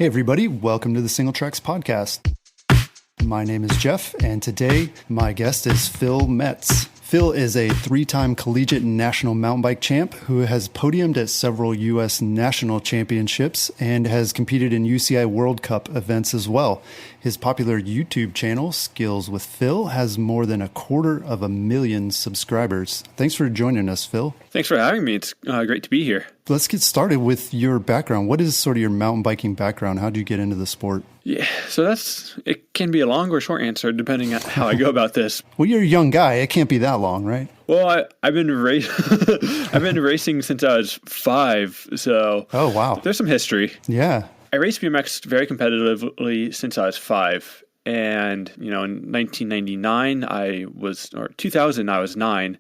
Hey everybody, welcome to the Single Tracks Podcast. My name is Jeff, and today my guest is Phil Metz. Phil is a three-time collegiate national mountain bike champ who has podiumed at several U.S. national championships and has competed in UCI World Cup events as well. His popular YouTube channel, Skills with Phil, has more than 250,000 subscribers. Thanks for joining us, Phil. Thanks for having me. It's great to be here. Let's get started with your background. What is sort of your mountain biking background? How did you get into the sport? Yeah, so it can be a long or short answer depending on how I go about this. Well, you're a young guy. It can't be that long, right? Well, I've been I've been racing since I was 5, so oh wow, there's some history. Yeah, I raced BMX very competitively since I was 5, and in 1999 or 2000 I was 9,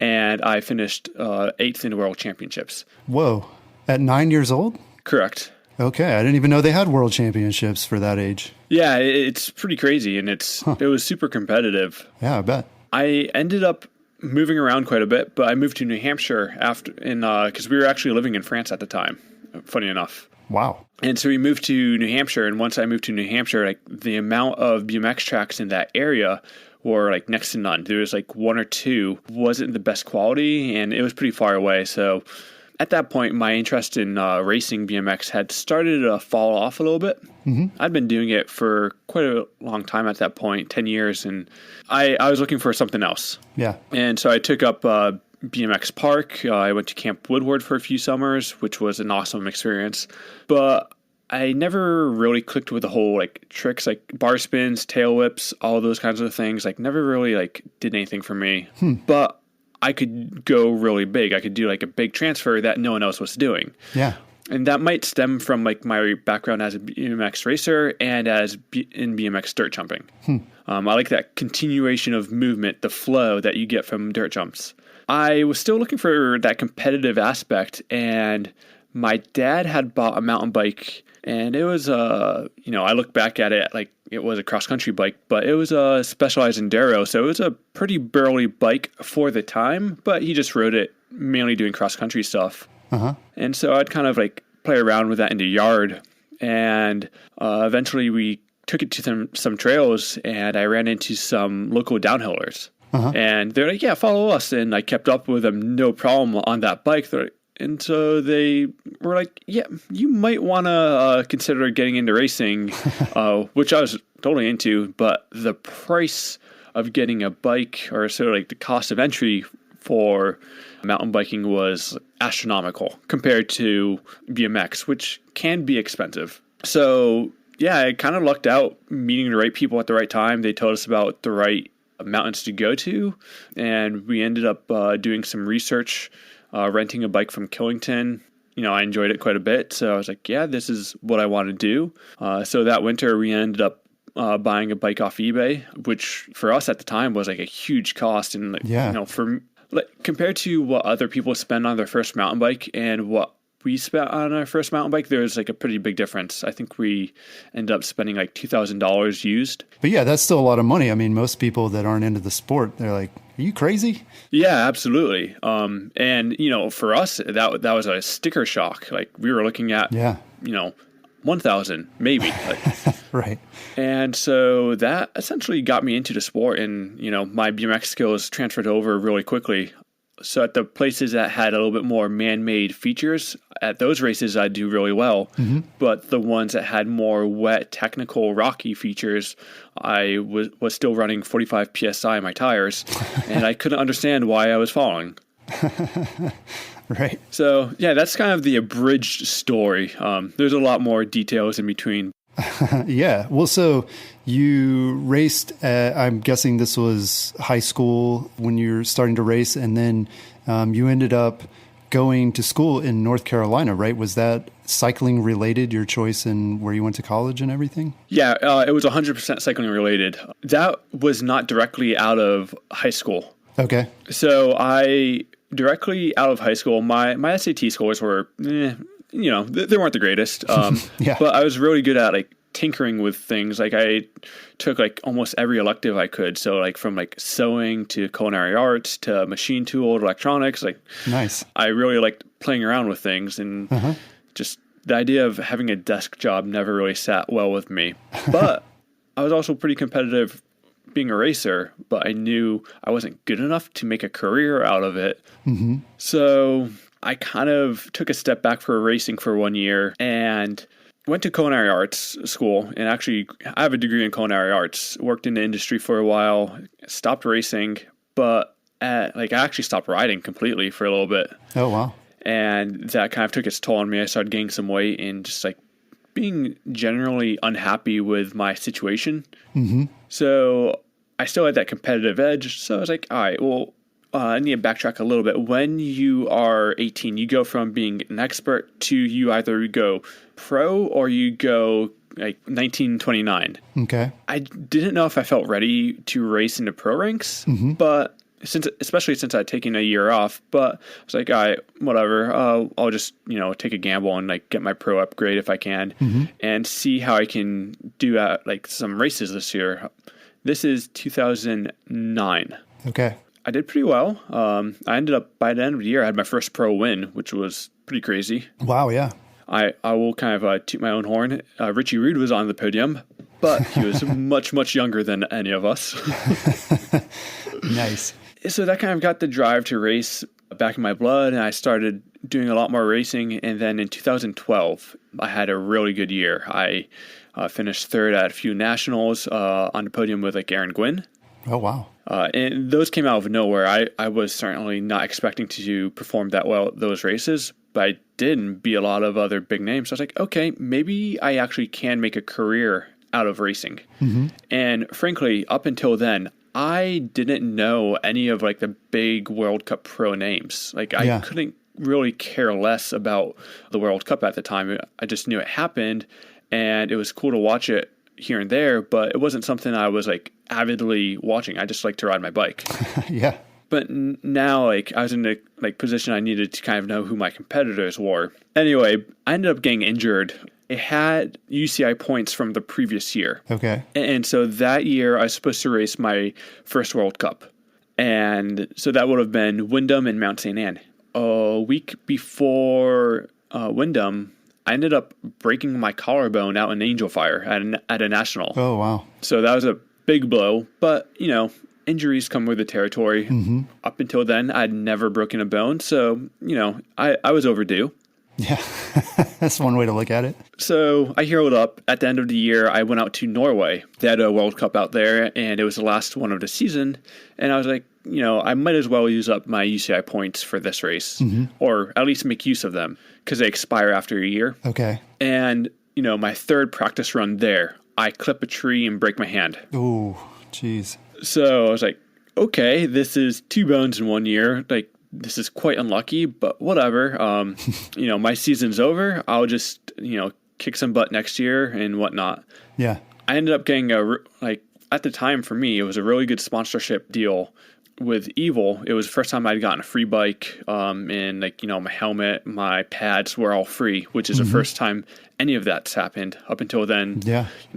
and I finished 8th in the World Championships. Whoa, at 9 years old? Correct. Okay, I didn't even know they had world championships for that age. Yeah, it's pretty crazy, and it was super competitive. Yeah, I bet. I ended up moving around quite a bit, but I moved to New Hampshire because we were actually living in France at the time, funny enough. Wow. And so we moved to New Hampshire, and once I moved to New Hampshire, the amount of BMX tracks in that area were next to none. There was one or two, wasn't the best quality, and it was pretty far away, so at that point, my interest in racing BMX had started to fall off a little bit. Mm-hmm. I'd been doing it for quite a long time at that point, 10 years, and I was looking for something else. Yeah. And so I took up BMX Park. I went to Camp Woodward for a few summers, which was an awesome experience. But I never really clicked with the whole tricks like bar spins, tail whips, all those kinds of things. Never really did anything for me. But I could go really big. I could do a big transfer that no one else was doing. Yeah. And that might stem from my background as a BMX racer and in BMX dirt jumping. I like that continuation of movement, the flow that you get from dirt jumps. I was still looking for that competitive aspect, and my dad had bought a mountain bike, and it was I look back at it it was a cross-country bike, but it was a Specialized Enduro, so it was a pretty burly bike for the time, but he just rode it mainly doing cross-country stuff. Uh-huh. And so I'd kind of play around with that in the yard, and eventually we took it to some trails, and I ran into some local downhillers. Uh-huh. And they're yeah, follow us, and I kept up with them no problem on that bike. And so they were yeah, you might want to consider getting into racing, which I was totally into. But the price of getting a bike, or sort of the cost of entry for mountain biking, was astronomical compared to BMX, which can be expensive. So yeah, I kind of lucked out meeting the right people at the right time. They told us about the right mountains to go to, and we ended up doing some research. Renting a bike from Killington, I enjoyed it quite a bit. So I was yeah, this is what I want to do. So that winter we ended up buying a bike off eBay, which for us at the time was a huge cost. And, compared to what other people spend on their first mountain bike and what we spent on our first mountain bike, there's a pretty big difference. I think we ended up spending $2,000 used. But yeah, that's still a lot of money. I mean, most people that aren't into the sport, they're are you crazy? Yeah, absolutely. And for us, that was a sticker shock. We were looking at, 1,000 maybe. Right. And so that essentially got me into the sport, and my BMX skills transferred over really quickly. So at the places that had a little bit more man-made features, at those races I do really well. Mm-hmm. But the ones that had more wet, technical, rocky features, I was still running 45 PSI in my tires, and I couldn't understand why I was falling. Right. So yeah, that's kind of the abridged story. There's a lot more details in between. Yeah. Well, so you raced, I'm guessing this was high school when you were starting to race, and then you ended up going to school in North Carolina, right? Was that cycling related, your choice in where you went to college and everything? Yeah, it was 100% cycling related. That was not directly out of high school. Okay. So directly out of high school, my SAT scores were, they weren't the greatest. Yeah. But I was really good at tinkering with things. I took almost every elective I could. So from sewing to culinary arts to machine tool to electronics. Nice. I really liked playing around with things and just the idea of having a desk job never really sat well with me. But I was also pretty competitive being a racer, but I knew I wasn't good enough to make a career out of it. Mm-hmm. So I kind of took a step back for racing for 1 year and went to culinary arts school. And actually, I have a degree in culinary arts, worked in the industry for a while, stopped racing, but I actually stopped riding completely for a little bit. Oh, wow. And that kind of took its toll on me. I started gaining some weight and just like being generally unhappy with my situation. Mm-hmm. So I still had that competitive edge. So I was like, all right, well, I need to backtrack a little bit. When you are 18, you go from being an expert to you either go pro or you go like 1929. Okay. I didn't know if I felt ready to race in the pro ranks, but especially since I'd taken a year off, but I was like, all right, whatever. I'll just, take a gamble and like get my pro upgrade if I can and see how I can do at like some races this year. This is 2009. Okay. I did pretty well. I ended up, by the end of the year, I had my first pro win, which was pretty crazy. Wow, yeah. I will kind of toot my own horn. Richie Rude was on the podium, but he was much, much younger than any of us. Nice. So that kind of got the drive to race back in my blood, and I started doing a lot more racing. And then in 2012, I had a really good year. I finished third at a few nationals on the podium with like Aaron Gwynn. Oh, wow. And those came out of nowhere. I was certainly not expecting to perform that well at those races, but I did beat a lot of other big names. So I was like, okay, maybe I actually can make a career out of racing. Mm-hmm. And frankly, up until then, I didn't know any of like the big World Cup pro names. Like I couldn't really care less about the World Cup at the time. I just knew it happened and it was cool to watch it here and there, but it wasn't something I was like avidly watching. I just like to ride my bike. Yeah. But now, like, I was in the position I needed to kind of know who my competitors were. Anyway, I ended up getting injured. It had UCI points from the previous year. Okay. And so that year, I was supposed to race my first World Cup. And so that would have been Wyndham and Mount St. Anne. A week before Wyndham, I ended up breaking my collarbone out in Angel Fire at a national. Oh, wow. So that was a big blow. But, injuries come with the territory. Mm-hmm. Up until then, I'd never broken a bone. So, I was overdue. Yeah, that's one way to look at it. So I healed up. At the end of the year, I went out to Norway. They had a World Cup out there, and it was the last one of the season. And I was like, I might as well use up my UCI points for this race, or at least make use of them, because they expire after a year. Okay. And, my third practice run there, I clip a tree and break my hand. Ooh, jeez. So I was like, okay, this is 2 bones in 1 year. Like, this is quite unlucky, but whatever. My season's over. I'll just, kick some butt next year and whatnot. Yeah. I ended up getting at the time for me, it was a really good sponsorship deal with Evil. It was the first time I'd gotten a free bike, and my helmet, my pads were all free, which is the first time any of that's happened. Up until then,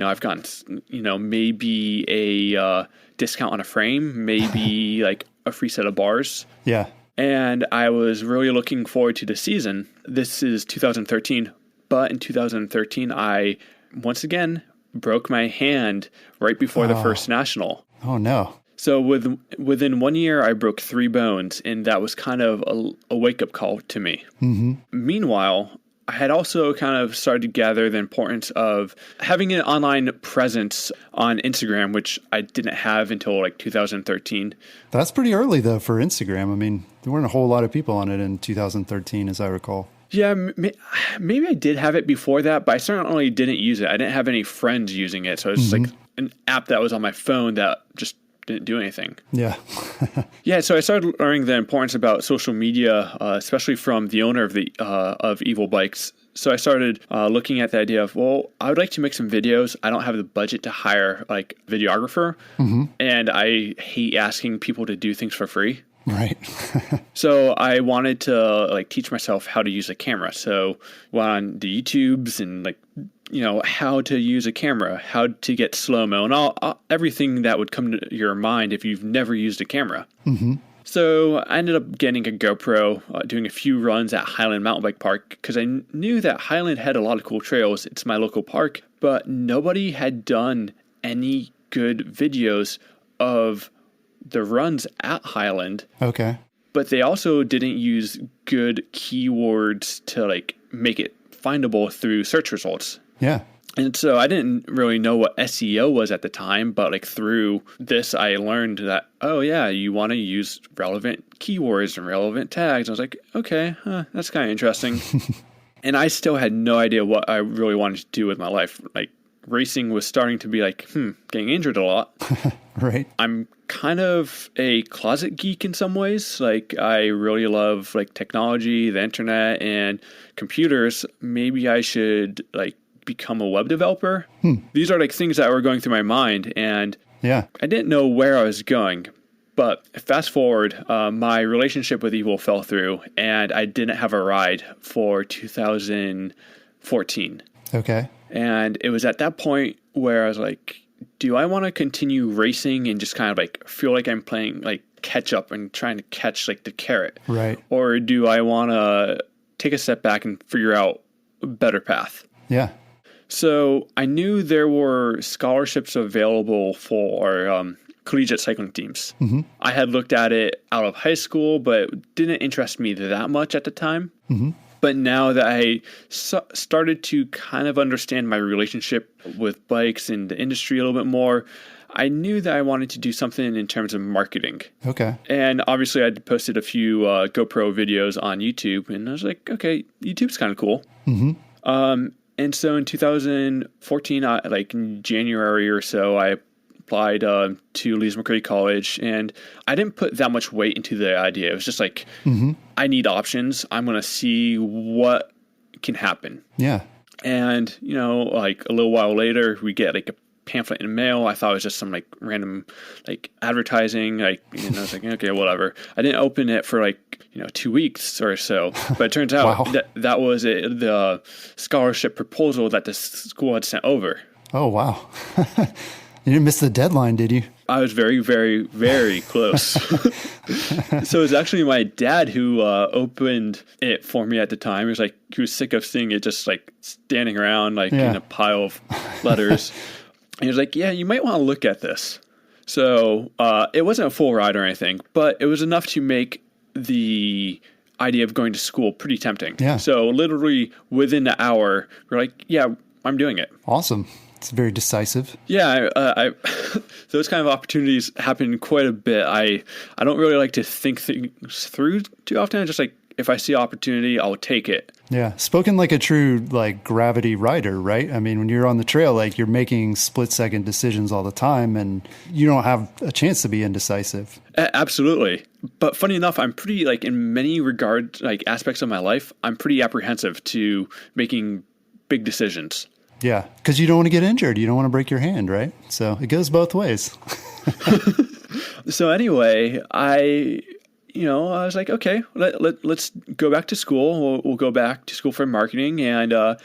I've gotten, maybe a discount on a frame, maybe like a free set of bars. Yeah. And I was really looking forward to the season. This is 2013, but in 2013, I once again broke my hand right before the first national. Oh, no. So within 1 year, I broke 3 bones, and that was kind of a wake-up call to me. Mm-hmm. Meanwhile, I had also kind of started to gather the importance of having an online presence on Instagram, which I didn't have until like 2013. That's pretty early, though, for Instagram. I mean, there weren't a whole lot of people on it in 2013, as I recall. Yeah, maybe I did have it before that, but I certainly didn't use it. I didn't have any friends using it, so it was like an app that was on my phone that just didn't do anything. Yeah. Yeah, so I started learning the importance about social media, especially from the owner of Evil Bikes. So I started looking at the idea of, well, I would like to make some videos. I don't have the budget to hire like a videographer, and I hate asking people to do things for free. Right. So I wanted to like teach myself how to use a camera. So went on the YouTubes and like, how to use a camera, how to get slow-mo, and everything that would come to your mind if you've never used a camera. Mm-hmm. So I ended up getting a GoPro, doing a few runs at Highland Mountain Bike Park because I knew that Highland had a lot of cool trails. It's my local park, but nobody had done any good videos of the runs at Highland. Okay. But they also didn't use good keywords to like make it findable through search results. Yeah. And so I didn't really know what SEO was at the time, but like through this, I learned that, oh yeah, you want to use relevant keywords and relevant tags. I was like, okay, that's kind of interesting. And I still had no idea what I really wanted to do with my life. Like racing was starting to be like, getting injured a lot. Right. I'm kind of a closet geek in some ways. Like I really love like technology, the internet, and computers. Maybe I should like become a web developer. These are like things that were going through my mind, and yeah, I didn't know where I was going. But fast forward, my relationship with Evel fell through, and I didn't have a ride for 2014. Okay. And it was at that point where I was like, do I want to continue racing and just kind of like feel like I'm playing like catch up and trying to catch like the carrot? Right. Or do I want to take a step back and figure out a better path? Yeah. So I knew there were scholarships available for collegiate cycling teams. Mm-hmm. I had looked at it out of high school, but it didn't interest me that much at the time. Mm-hmm. But now that I started to kind of understand my relationship with bikes and the industry a little bit more, I knew that I wanted to do something in terms of marketing. Okay. And obviously I posted a few GoPro videos on YouTube, and I was like, okay, YouTube's kind of cool. Mm-hmm. And so in 2014, like in January or so, I applied to Lees McRae College, and I didn't put that much weight into the idea. It was just like, I need options. I'm going to see what can happen. Yeah. And, you know, like a little while later, we get like a pamphlet in the mail. I thought it was just some like random like advertising. Like, and I was like, okay, whatever. I didn't open it for like, 2 weeks or so. But it turns out that was the scholarship proposal that the school had sent over. Oh, wow. You didn't miss the deadline, did you? I was very, very, very close. So it was actually my dad who opened it for me at the time. He was sick of seeing it just like standing around like in a pile of letters. And he was like, yeah, you might want to look at this. So it wasn't a full ride or anything, but it was enough to make the idea of going to school pretty tempting. Yeah. So literally within the hour, we're like, yeah, I'm doing it. Awesome. It's very decisive. Yeah, those kind of opportunities happen quite a bit. I don't really like to think things through too often. I just like, if I see opportunity, I'll take it. Yeah. Spoken like a true like gravity rider, right? I mean, when you're on the trail, like you're making split-second decisions all the time, and you don't have a chance to be indecisive. Absolutely. But funny enough, I'm pretty like in many regards, like aspects of my life, I'm pretty apprehensive to making big decisions. Yeah, because you don't want to get injured. You don't want to break your hand, right? So it goes both ways. So anyway, I was like, okay, let's go back to school. We'll go back to school for marketing. And, I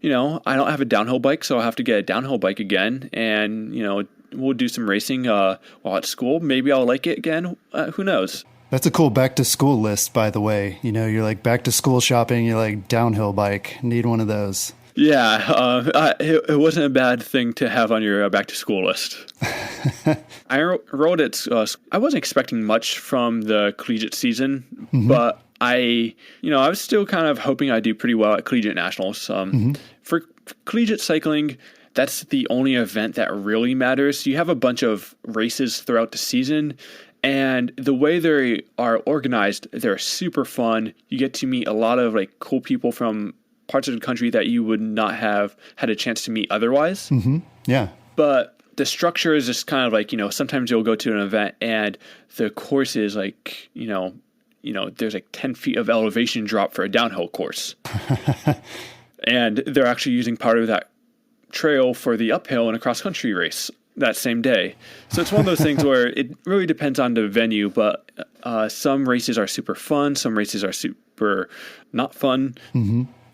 don't have a downhill bike, so I'll have to get a downhill bike again. And, we'll do some racing while at school. Maybe I'll like it again. Who knows? That's a cool back to school list, by the way. You're like back to school shopping. You're like downhill bike. Need one of those. Yeah, it wasn't a bad thing to have on your back to school list. I wrote it. I wasn't expecting much from the collegiate season, but I was still kind of hoping I'd do pretty well at collegiate nationals. For collegiate cycling, that's the only event that really matters. You have a bunch of races throughout the season, and the way they are organized, they're super fun. You get to meet a lot of like cool people from parts of the country that you would not have had a chance to meet otherwise. Yeah. But the structure is just kind of like, sometimes you'll go to an event and the course is like, there's like 10 feet of elevation drop for a downhill course. And they're actually using part of that trail for the uphill in a cross country race that same day. So it's one of those things where it really depends on the venue, but some races are super fun. Some races are super not fun.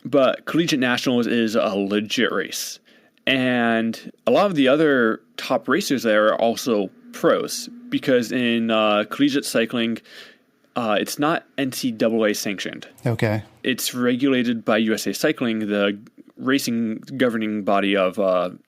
But Collegiate Nationals is a legit race. And a lot of the other top racers there are also pros, because in collegiate cycling, it's not NCAA sanctioned. Okay. It's regulated by USA Cycling, the racing governing body of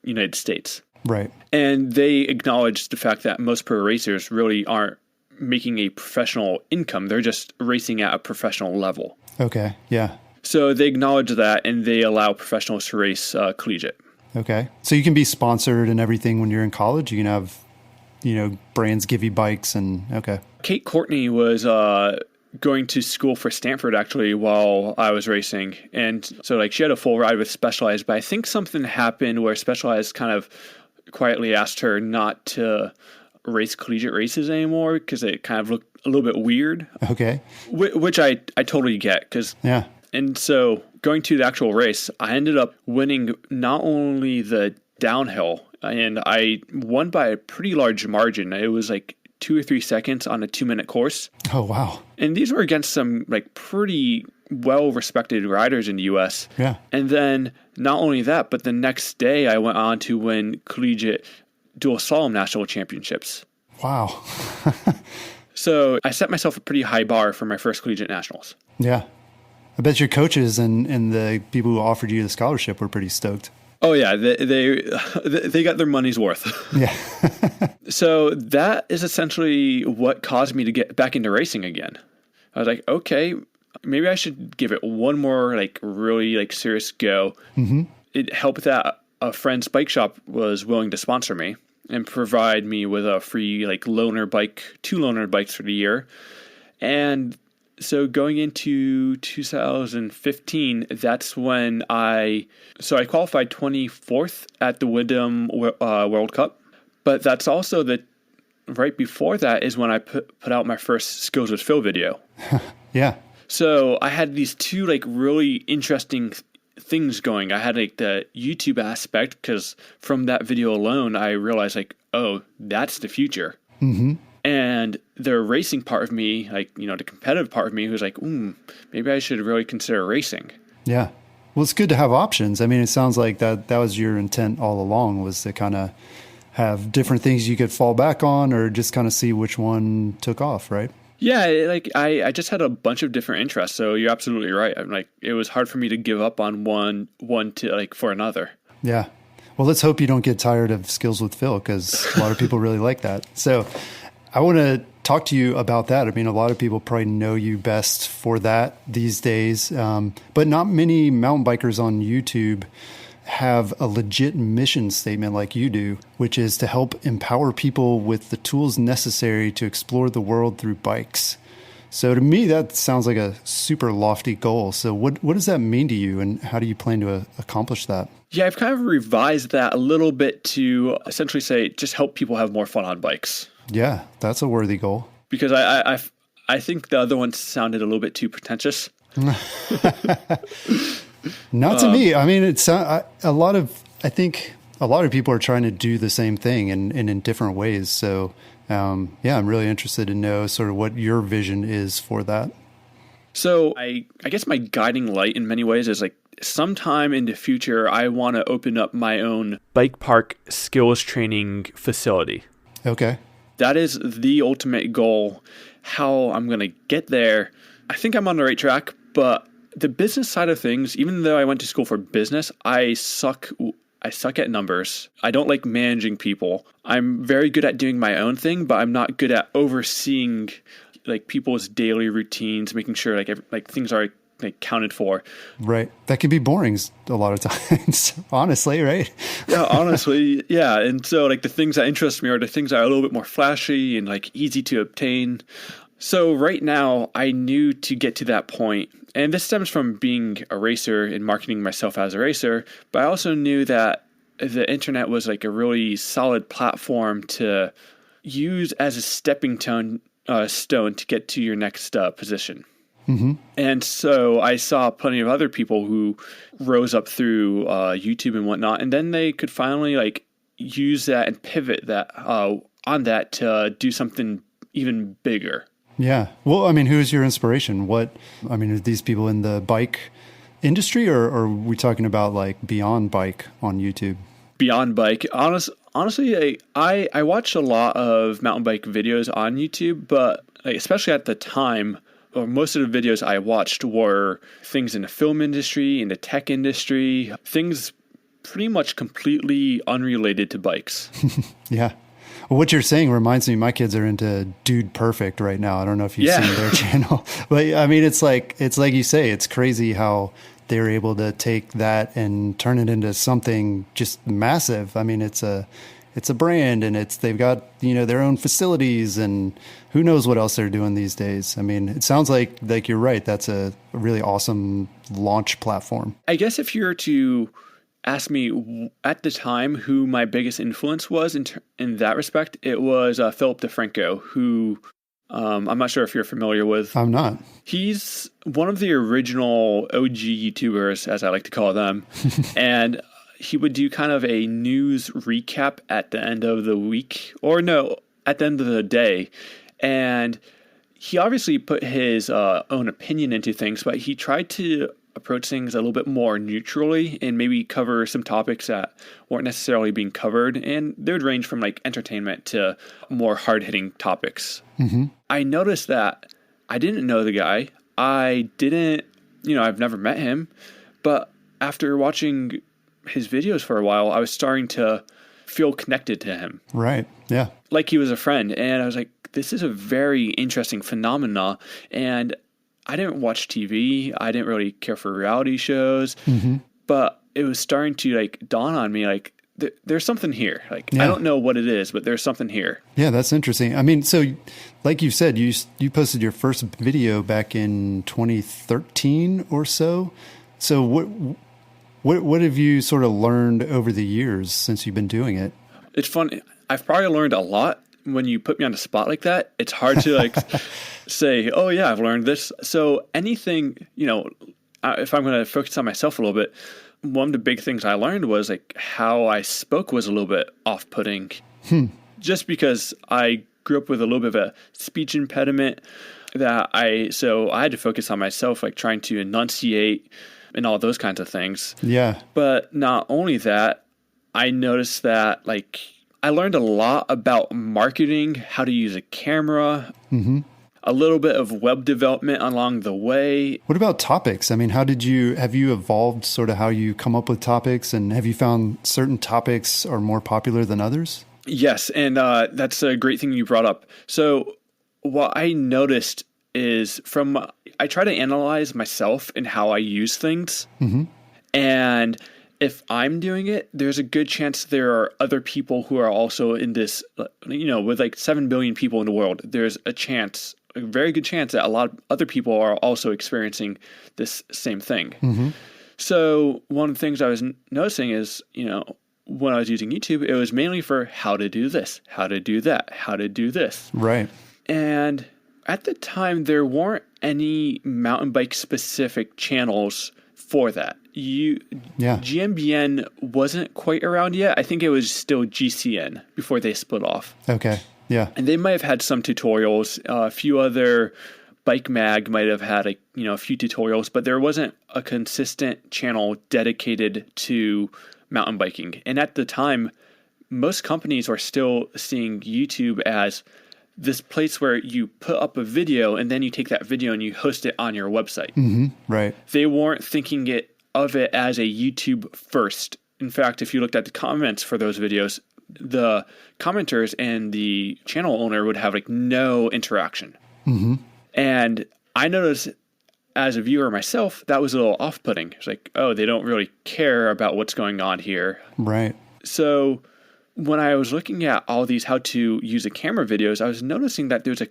United States. Right. And they acknowledge the fact that most pro racers really aren't making a professional income. They're just racing at a professional level. Okay. Yeah. So they acknowledge that, and they allow professionals to race collegiate. Okay. So you can be sponsored and everything when you're in college. You can have, brands give you bikes and okay. Kate Courtney was going to school for Stanford actually while I was racing. And so like she had a full ride with Specialized, but I think something happened where Specialized kind of quietly asked her not to race collegiate races anymore because it kind of looked a little bit weird. Okay. Which I totally get because yeah. And so going to the actual race, I ended up winning not only the downhill, and I won by a pretty large margin. It was like 2 or 3 seconds on a 2-minute course. Oh, wow. And these were against some like pretty well-respected riders in the U.S. Yeah. And then not only that, but the next day I went on to win collegiate dual slalom national championships. Wow. So I set myself a pretty high bar for my first collegiate nationals. Yeah. I bet your coaches and the people who offered you the scholarship were pretty stoked. Oh yeah, they got their money's worth. Yeah. So that is essentially what caused me to get back into racing again. I was like, okay, maybe I should give it one more like really like serious go. Mm-hmm. It helped that a friend's bike shop was willing to sponsor me and provide me with a free like loaner bike, 2 loaner bikes for the year. And so going into 2015, that's when I qualified 24th at the Wyndham World Cup. But that's also right before that is when I put out my first Skills with Phil video. Yeah. So I had these 2 like really interesting things going. I had like the YouTube aspect because from that video alone, I realized like, oh, that's the future. Mm-hmm. And the racing part of me, like, the competitive part of me was like, maybe I should really consider racing. Yeah. Well, it's good to have options. I mean, it sounds like that was your intent all along, was to kind of have different things you could fall back on or just kind of see which one took off, right? Yeah, like I just had a bunch of different interests. So you're absolutely right. I'm like, it was hard for me to give up on one to like for another. Yeah. Well, let's hope you don't get tired of Skills with Phil because a lot of people really like that. So I want to talk to you about that. I mean, a lot of people probably know you best for that these days, but not many mountain bikers on YouTube have a legit mission statement like you do, which is to help empower people with the tools necessary to explore the world through bikes. So to me, that sounds like a super lofty goal. So what does that mean to you, and how do you plan to accomplish that? Yeah, I've kind of revised that a little bit to essentially say just help people have more fun on bikes. Yeah, that's a worthy goal. Because I think the other one sounded a little bit too pretentious. Not to me. I mean, I think a lot of people are trying to do the same thing and in different ways. So, I'm really interested to know sort of what your vision is for that. So I guess my guiding light in many ways is like sometime in the future, I want to open up my own bike park skills training facility. Okay. That is the ultimate goal. How I'm going to get there, I think I'm on the right track, but the business side of things, even though I went to school for business, I suck at numbers. I don't like managing people. I'm very good at doing my own thing, but I'm not good at overseeing like people's daily routines, making sure like things are like counted for. Right. That can be boring a lot of times, honestly, right? Yeah, honestly, yeah. And so like the things that interest me are the things that are a little bit more flashy and like easy to obtain. So right now I knew to get to that point, and this stems from being a racer and marketing myself as a racer, but I also knew that the internet was like a really solid platform to use as a stepping stone to get to your next position. Mm-hmm. And so I saw plenty of other people who rose up through YouTube and whatnot, and then they could finally like use that and pivot that on that to do something even bigger. Yeah. Well, I mean, who is your inspiration? Are these people in the bike industry, or are we talking about like Beyond Bike on YouTube? Beyond Bike. Honestly, I watched a lot of mountain bike videos on YouTube, but like, especially at the time, or most of the videos I watched were things in the film industry, in the tech industry, things pretty much completely unrelated to bikes. Yeah. Well, what you're saying reminds me, my kids are into Dude Perfect right now. I don't know if you've seen their channel, but I mean, it's like you say, it's crazy how they're able to take that and turn it into something just massive. I mean, it's a brand, and they've got, their own facilities, and who knows what else they're doing these days. I mean, it sounds like you're right. That's a really awesome launch platform. I guess if you were to ask me at the time who my biggest influence was in that respect, it was Philip DeFranco, who I'm not sure if you're familiar with. I'm not. He's one of the original OG YouTubers, as I like to call them. And he would do kind of a news recap at the end of the week, or no, at the end of the day. And he obviously put his own opinion into things, but he tried to approach things a little bit more neutrally and maybe cover some topics that weren't necessarily being covered. And they would range from like entertainment to more hard-hitting topics. Mm-hmm. I noticed that I didn't know the guy. I didn't, I've never met him. But after watching his videos for a while, I was starting to feel connected to him. Right. Yeah. Like he was a friend. And I was like, this is a very interesting phenomena. And I didn't watch TV. I didn't really care for reality shows, mm-hmm. but it was starting to like dawn on me, like there's something here. Like, I don't know what it is, but there's something here. Yeah, that's interesting. I mean, so like you said, you posted your first video back in 2013 or so. So what have you sort of learned over the years since you've been doing it? It's funny. I've probably learned a lot. When you put me on the spot like that, it's hard to like say, oh yeah, I've learned this. So anything, if I'm going to focus on myself a little bit, one of the big things I learned was like how I spoke was a little bit off-putting. Just because I grew up with a little bit of a speech impediment so I had to focus on myself, like trying to enunciate and all those kinds of things. Yeah. But not only that, I noticed that like I learned a lot about marketing, how to use a camera, mm-hmm. a little bit of web development along the way. What about topics? I mean, have you evolved sort of how you come up with topics, and have you found certain topics are more popular than others? Yes. And that's a great thing you brought up. So what I noticed is I try to analyze myself and how I use things. Mm-hmm. And if I'm doing it, there's a good chance there are other people who are also in this, with like 7 billion people in the world, there's a very good chance that a lot of other people are also experiencing this same thing. Mm-hmm. So one of the things I was noticing is, when I was using YouTube, it was mainly for how to do this, how to do that, how to do this. Right. And at the time, there weren't any mountain bike specific channels for that. GMBN wasn't quite around yet. I think it was still GCN before they split off. Okay. Yeah. And they might have had some tutorials. A few other Bike Mag might have had a few tutorials, but there wasn't a consistent channel dedicated to mountain biking. And at the time, most companies were still seeing YouTube as this place where you put up a video and then you take that video and you host it on your website. Mm-hmm. Right. They weren't thinking of it as a YouTube first. In fact, if you looked at the comments for those videos, the commenters and the channel owner would have like no interaction. Mm-hmm. And I noticed as a viewer myself, that was a little off-putting. It's like, oh, they don't really care about what's going on here. Right. So when I was looking at all these how to use a camera videos, I was noticing that there's a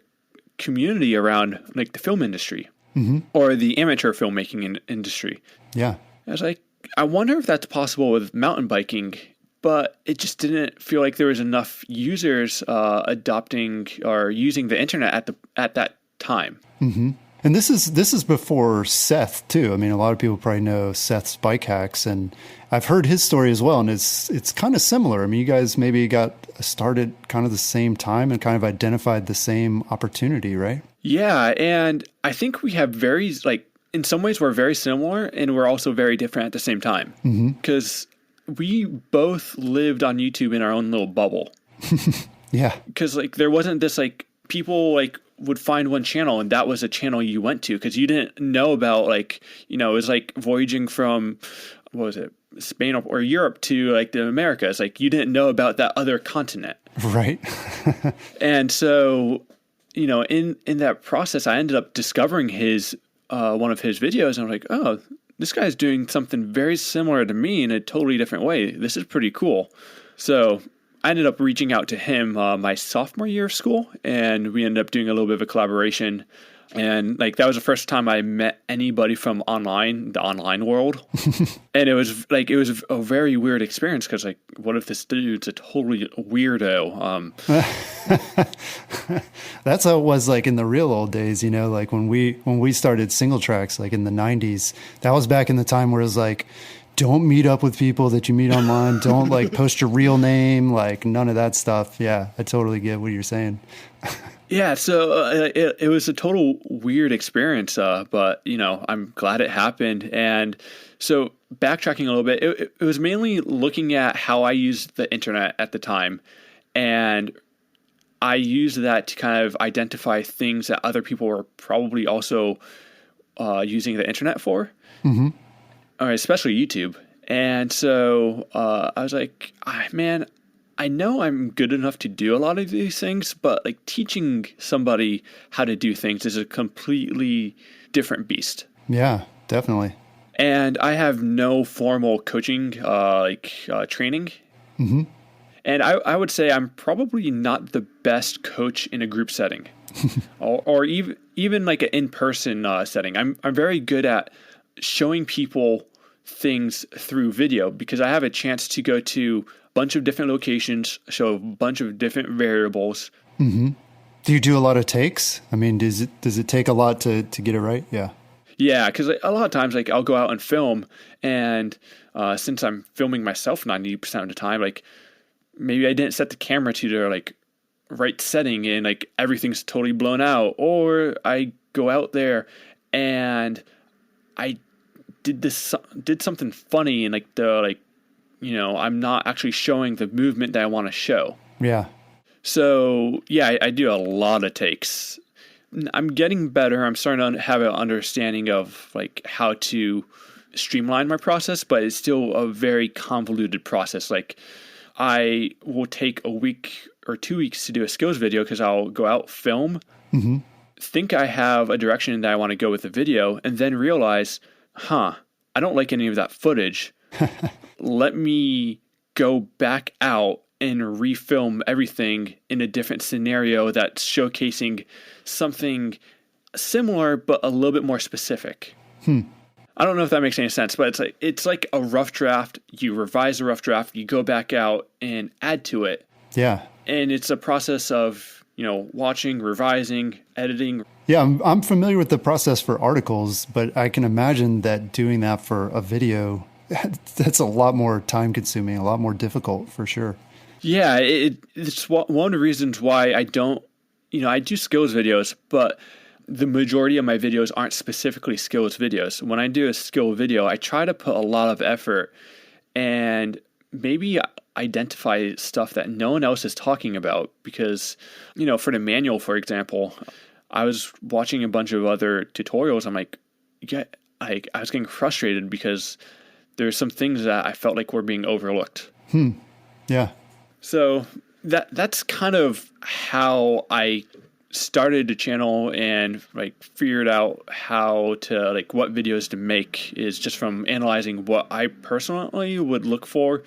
community around like the film industry, mm-hmm. or the amateur filmmaking industry. Yeah. I was like, I wonder if that's possible with mountain biking, but it just didn't feel like there was enough users adopting or using the internet at that time. Mm-hmm. And this is before Seth too. I mean, a lot of people probably know Seth's Bike Hacks, and I've heard his story as well. And it's kind of similar. I mean, you guys maybe got started kind of the same time and kind of identified the same opportunity, right? Yeah. And I think we have in some ways we're very similar, and we're also very different at the same time. Because we both lived on YouTube in our own little bubble. Yeah. Because like there wasn't this like people like would find one channel and that was a channel you went to because you didn't know about like, it was like voyaging from, what was it, Spain or Europe to like the Americas. Like you didn't know about that other continent. Right. And so, in that process, I ended up discovering one of his videos, and I was like, oh, this guy's doing something very similar to me in a totally different way. This is pretty cool. So I ended up reaching out to him my sophomore year of school, and we ended up doing a little bit of a collaboration. And like that was the first time I met anybody from the online world. And it was a very weird experience because like, what if this dude's a totally weirdo? That's how it was like in the real old days, like when we started Single Tracks, like in the 90s, that was back in the time where it was like, don't meet up with people that you meet online. Don't like post your real name, like none of that stuff. Yeah, I totally get what you're saying. Yeah, so it was a total weird experience, but I'm glad it happened. And so backtracking a little bit, it was mainly looking at how I used the internet at the time, and I used that to kind of identify things that other people were probably also using the internet for, or especially YouTube. And so I was like, man, I know I'm good enough to do a lot of these things, but like teaching somebody how to do things is a completely different beast. Yeah, definitely. And I have no formal coaching, training. Mm-hmm. And I would say I'm probably not the best coach in a group setting or even like an in-person setting. I'm very good at showing people things through video because I have a chance to go to bunch of different locations, show a bunch of different variables. Mm-hmm. Do you do a lot of takes? I mean, does it take a lot to get it right? Yeah. Yeah, because a lot of times, like I'll go out and film, and since I'm filming myself 90% of the time, like maybe I didn't set the camera to their like right setting, and like everything's totally blown out, or I go out there and I did something funny, and like I'm not actually showing the movement that I want to show. Yeah. So, yeah, I do a lot of takes. I'm getting better. I'm starting to have an understanding of like how to streamline my process, but it's still a very convoluted process. Like I will take a week or 2 weeks to do a skills video because I'll go out, film, think I have a direction that I want to go with the video, and then realize, I don't like any of that footage. Let me go back out and refilm everything in a different scenario that's showcasing something similar but a little bit more specific. I don't know if that makes any sense, but it's like a rough draft. You revise the rough draft, you go back out and add to it. Yeah. And it's a process of, watching, revising, editing. Yeah, I'm familiar with the process for articles, but I can imagine that doing that for a video, that's a lot more time consuming, a lot more difficult for sure. Yeah, it's one of the reasons why I don't, I do skills videos, but the majority of my videos aren't specifically skills videos. When I do a skill video, I try to put a lot of effort and maybe identify stuff that no one else is talking about because, for the manual, for example, I was watching a bunch of other tutorials. I'm like, I was getting frustrated because there's some things that I felt like were being overlooked. Yeah. So that's kind of how I started the channel and like figured out how to like what videos to make is just from analyzing what I personally would look for.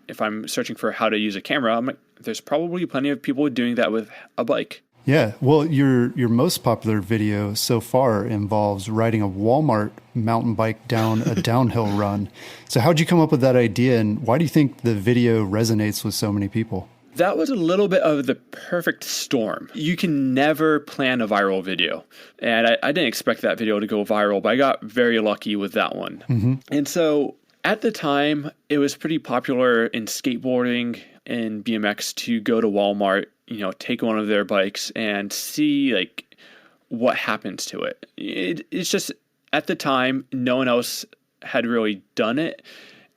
If I'm searching for how to use a camera, I'm like, there's probably plenty of people doing that with a bike. Yeah. Well, your most popular video so far involves riding a Walmart mountain bike down a downhill run. So how'd you come up with that idea, and why do you think the video resonates with so many people? That was a little bit of the perfect storm. You can never plan a viral video. And I didn't expect that video to go viral, but I got very lucky with that one. And so at the time, it was pretty popular in skateboarding and BMX to go to Walmart, take one of their bikes and see like what happens to it. It's just at the time, no one else had really done it.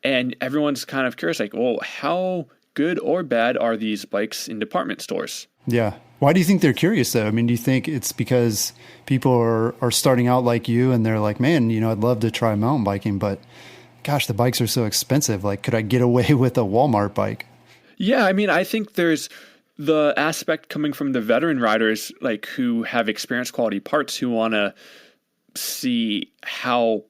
And everyone's kind of curious, like, well, how good or bad are these bikes in department stores? Yeah. Why do you think they're curious though? I mean, do you think it's because people are starting out like you and they're like, man, I'd love to try mountain biking, but gosh, the bikes are so expensive. Like, could I get away with a Walmart bike? Yeah. I mean, I think there's the aspect coming from the veteran riders, like who have experience quality parts, who want to see how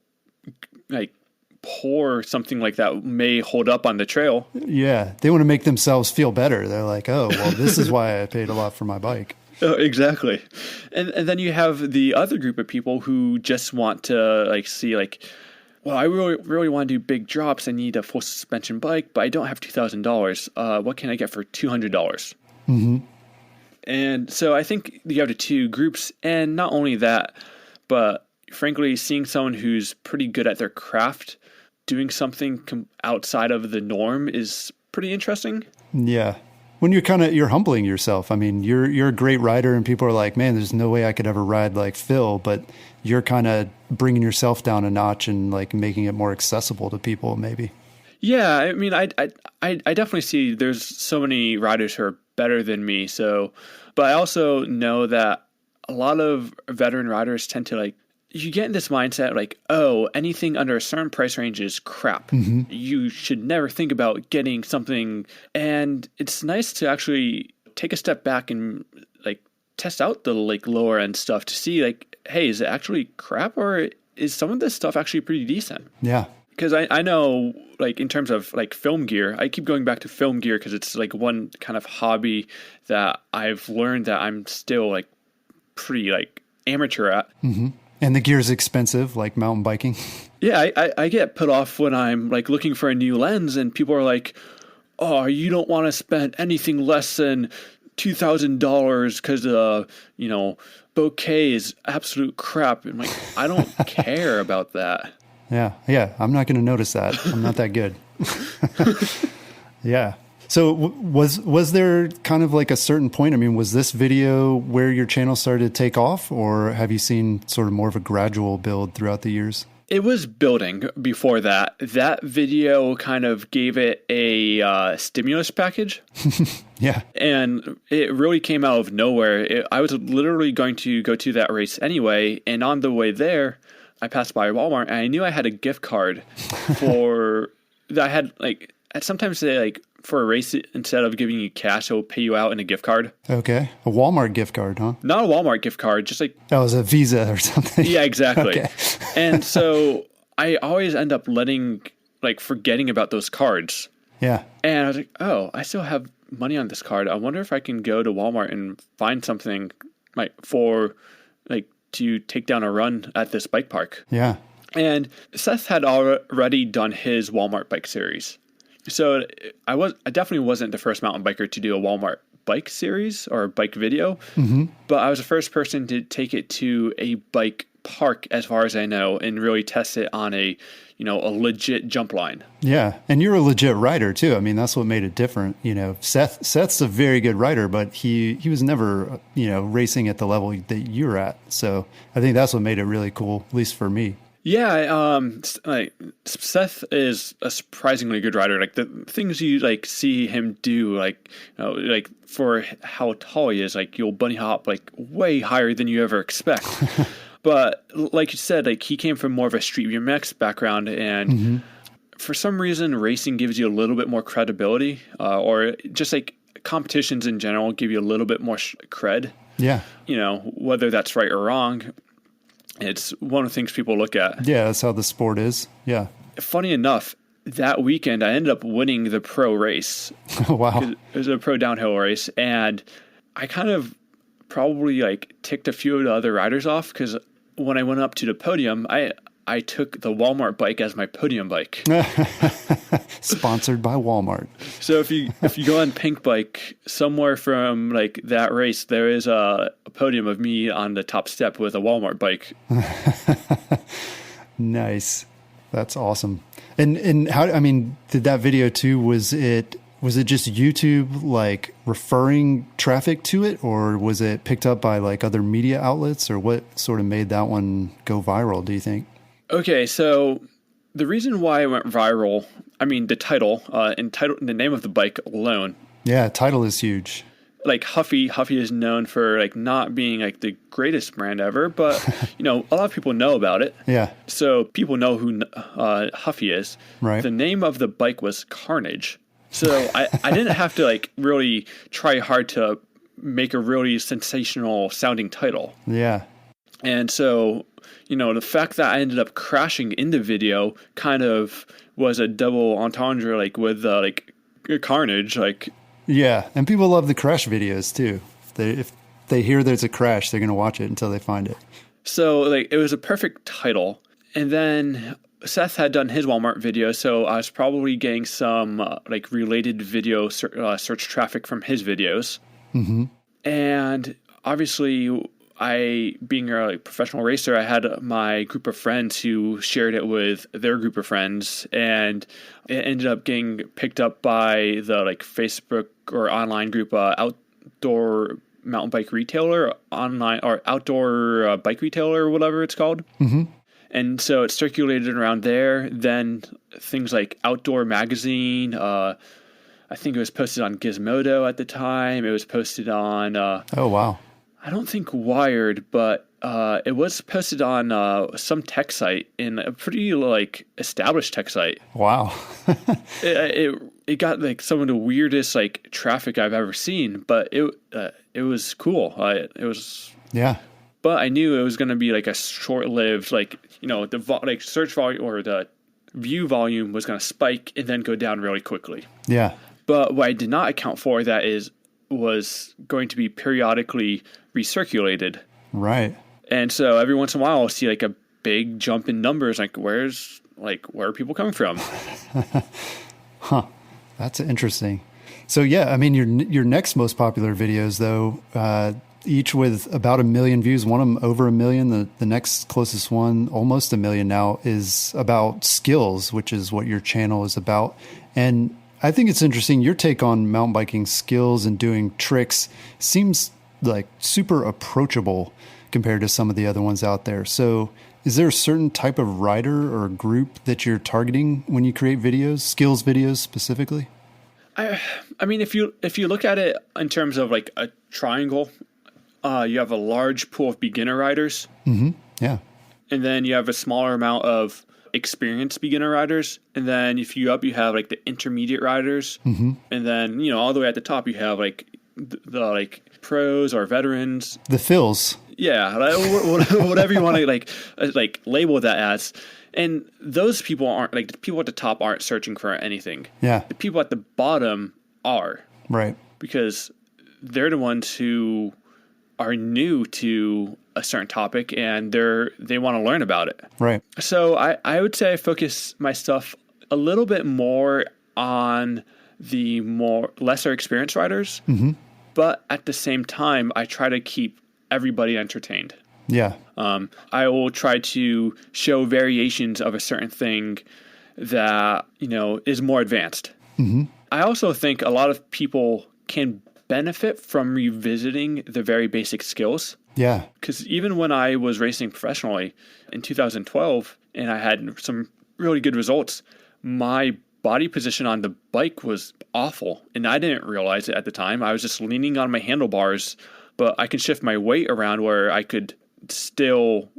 like poor something like that may hold up on the trail. Yeah. They want to make themselves feel better. They're like, oh, well, this is why I paid a lot for my bike. Exactly. And then you have the other group of people who just want to like see like, well, I really want to do big drops. I need a full suspension bike, but I don't have $2,000. What can I get for $200? Mm-hmm. And so I think you have the two groups, and not only that, but frankly, seeing someone who's pretty good at their craft doing something outside of the norm is pretty interesting. Yeah. When you're humbling yourself. I mean, you're a great rider and people are like, man, there's no way I could ever ride like Phil, but you're kind of bringing yourself down a notch and like making it more accessible to people maybe. Yeah. I mean, I definitely see there's so many riders who are better than me. So, but I also know that a lot of veteran riders tend to like, you get in this mindset like, oh, anything under a certain price range is crap. Mm-hmm. You should never think about getting something. And it's nice to actually take a step back and like test out the like lower end stuff to see like, hey, is it actually crap or is some of this stuff actually pretty decent? Yeah. Because I know like in terms of like film gear, I keep going back to film gear because it's like one kind of hobby that I've learned that I'm still like pretty like amateur at. Mm-hmm. And the gear's expensive, like mountain biking. Yeah, I get put off when I'm like looking for a new lens and people are like, oh, you don't want to spend anything less than $2,000 because, bokeh is absolute crap. And I'm like, I don't care about that. Yeah. I'm not going to notice that. I'm not that good. Yeah. So was there kind of like a certain point? I mean, was this video where your channel started to take off, or have you seen sort of more of a gradual build throughout the years? It was building before that. That video kind of gave it a stimulus package. Yeah. And it really came out of nowhere. I was literally going to go to that race anyway. And on the way there, I passed by Walmart and I knew I had a gift card for that. I had like, sometimes they like, for a race, instead of giving you cash, they'll pay you out in a gift card. Okay. A Walmart gift card, huh? Not a Walmart gift card, just like... Oh, it was a Visa or something. Yeah, exactly. Okay. And so I always end up forgetting about those cards. Yeah. And I was like, oh, I still have money on this card. I wonder if I can go to Walmart and find something to take down a run at this bike park. Yeah. And Seth had already done his Walmart bike series. So I definitely wasn't the first mountain biker to do a Walmart bike series or bike video, mm-hmm. but I was the first person to take it to a bike park, as far as I know, and really test it on a legit jump line. Yeah, and you're a legit rider too. I mean, that's what made it different. Seth's a very good rider, but he was never racing at the level that you're at. So I think that's what made it really cool, at least for me. Yeah, Seth is a surprisingly good rider. Like the things you like see him do, like for how tall he is, like you'll bunny hop like way higher than you ever expect. But like you said, like he came from more of a street BMX background, and mm-hmm. for some reason, racing gives you a little bit more credibility, or just like competitions in general give you a little bit more cred. Yeah, whether that's right or wrong. It's one of the things people look at. Yeah, that's how the sport is. Yeah. Funny enough, that weekend I ended up winning the pro race. Oh, wow. It was a pro downhill race. And I kind of probably like ticked a few of the other riders off because when I went up to the podium, I took the Walmart bike as my podium bike. Sponsored by Walmart. So if you go on Pink Bike, somewhere from like that race, there is a podium of me on the top step with a Walmart bike. Nice. That's awesome. And how, I mean, did that video too, was it just YouTube like referring traffic to it, or was it picked up by like other media outlets, or what sort of made that one go viral, do you think? Okay, so The reason why it went viral, I mean, the title, the name of the bike alone. Yeah, title is huge. Like Huffy is known for like not being like the greatest brand ever, but a lot of people know about it. Yeah. So people know who Huffy is. Right. The name of the bike was Carnage. So I didn't have to like really try hard to make a really sensational sounding title. Yeah. And so, the fact that I ended up crashing in the video kind of was a double entendre, like with like Carnage, like. Yeah, and people love the crash videos too. If they hear there's a crash, they're going to watch it until they find it. So like it was a perfect title. And then Seth had done his Walmart video, so I was probably getting some like related video search traffic from his videos. Mm-hmm. And obviously, being a professional racer, I had my group of friends who shared it with their group of friends, and it ended up getting picked up by the like Facebook or online group Outdoor Mountain Bike Retailer, online or Outdoor Bike Retailer, or whatever it's called. Mm-hmm. And so it circulated around there. Then things like Outdoor Magazine, I think it was posted on Gizmodo at the time. It was posted on... oh, wow. I don't think Wired, but it was posted on some tech site, in a pretty like established tech site. Wow. it got like some of the weirdest like traffic I've ever seen, but it was cool. It was... Yeah. But I knew it was going to be like a short-lived, like, the search volume or the view volume was going to spike and then go down really quickly. Yeah. But what I did not account for was going to be periodically recirculated. Right. And so every once in a while I'll see like a big jump in numbers, like where are people coming from? Huh. That's interesting. So yeah, I mean your next most popular videos though, each with about 1 million views, one of them over 1 million. The next closest one, almost 1 million now, is about skills, which is what your channel is about. And I think it's interesting. Your take on mountain biking skills and doing tricks seems like super approachable compared to some of the other ones out there. So is there a certain type of rider or group that you're targeting when you create videos, skills videos specifically? I mean, if you look at it in terms of like a triangle, you have a large pool of beginner riders. Mm-hmm. Yeah. And then you have a smaller amount of experienced beginner riders. And then if you have like the intermediate riders. Mm-hmm. And then, all the way at the top, you have like the like pros or veterans. The Phils. Yeah. Whatever you want to like label that as. And those people aren't like the people at the top aren't searching for anything. Yeah. The people at the bottom are. Right. Because they're the ones who are new to a certain topic and they want to learn about it. Right. So I would say I focus my stuff a little bit more on the lesser experienced riders, mm-hmm. but at the same time, I try to keep everybody entertained. Yeah. I will try to show variations of a certain thing that, is more advanced. Mm-hmm. I also think a lot of people can benefit from revisiting the very basic skills. Yeah. Because even when I was racing professionally in 2012 and I had some really good results, my body position on the bike was awful. And I didn't realize it at the time. I was just leaning on my handlebars, but I can shift my weight around where I could still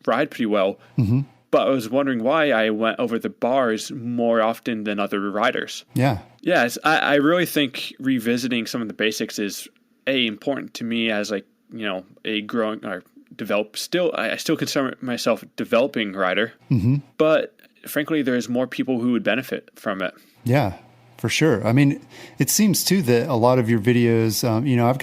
ride pretty well. Mm-hmm. But I was wondering why I went over the bars more often than other riders. Yeah. Yes, I really think revisiting some of the basics is important to me as like, a growing or I still consider myself a developing rider. Mm-hmm. But frankly, there's more people who would benefit from it. Yeah, for sure. I mean, it seems too that a lot of your videos, I've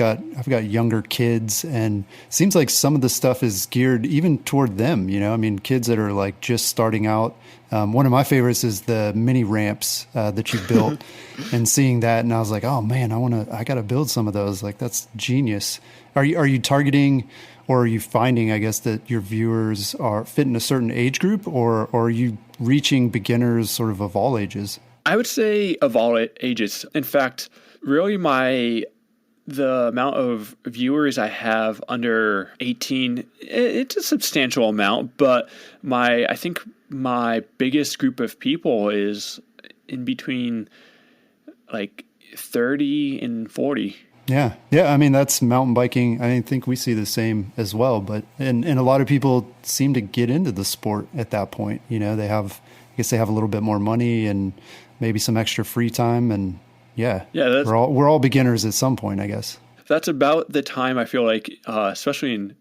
got younger kids, and it seems like some of the stuff is geared even toward them. I mean, kids that are like just starting out. One of my favorites is the mini ramps that you built, and seeing that, and I was like, oh man, I got to build some of those. Like that's genius. Are you targeting, or are you finding, I guess, that your viewers are fit in a certain age group, or are you reaching beginners sort of all ages? I would say of all ages. In fact, really the amount of viewers I have under 18, it's a substantial amount, but I think my biggest group of people is in between like 30 and 40. Yeah. Yeah. I mean, that's mountain biking. I think we see the same as well, but, and a lot of people seem to get into the sport at that point. You know, I guess they have a little bit more money and maybe some extra free time. And yeah, we're all beginners at some point, I guess. That's about the time I feel like, especially in,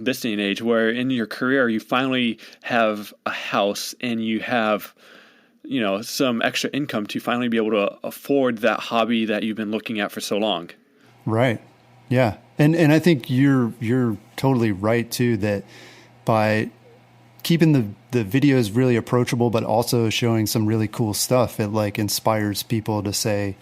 this day and age, where in your career, you finally have a house and you have, some extra income to finally be able to afford that hobby that you've been looking at for so long. Right. Yeah. And I think you're totally right too, that by keeping the videos really approachable, but also showing some really cool stuff, it like inspires people to say,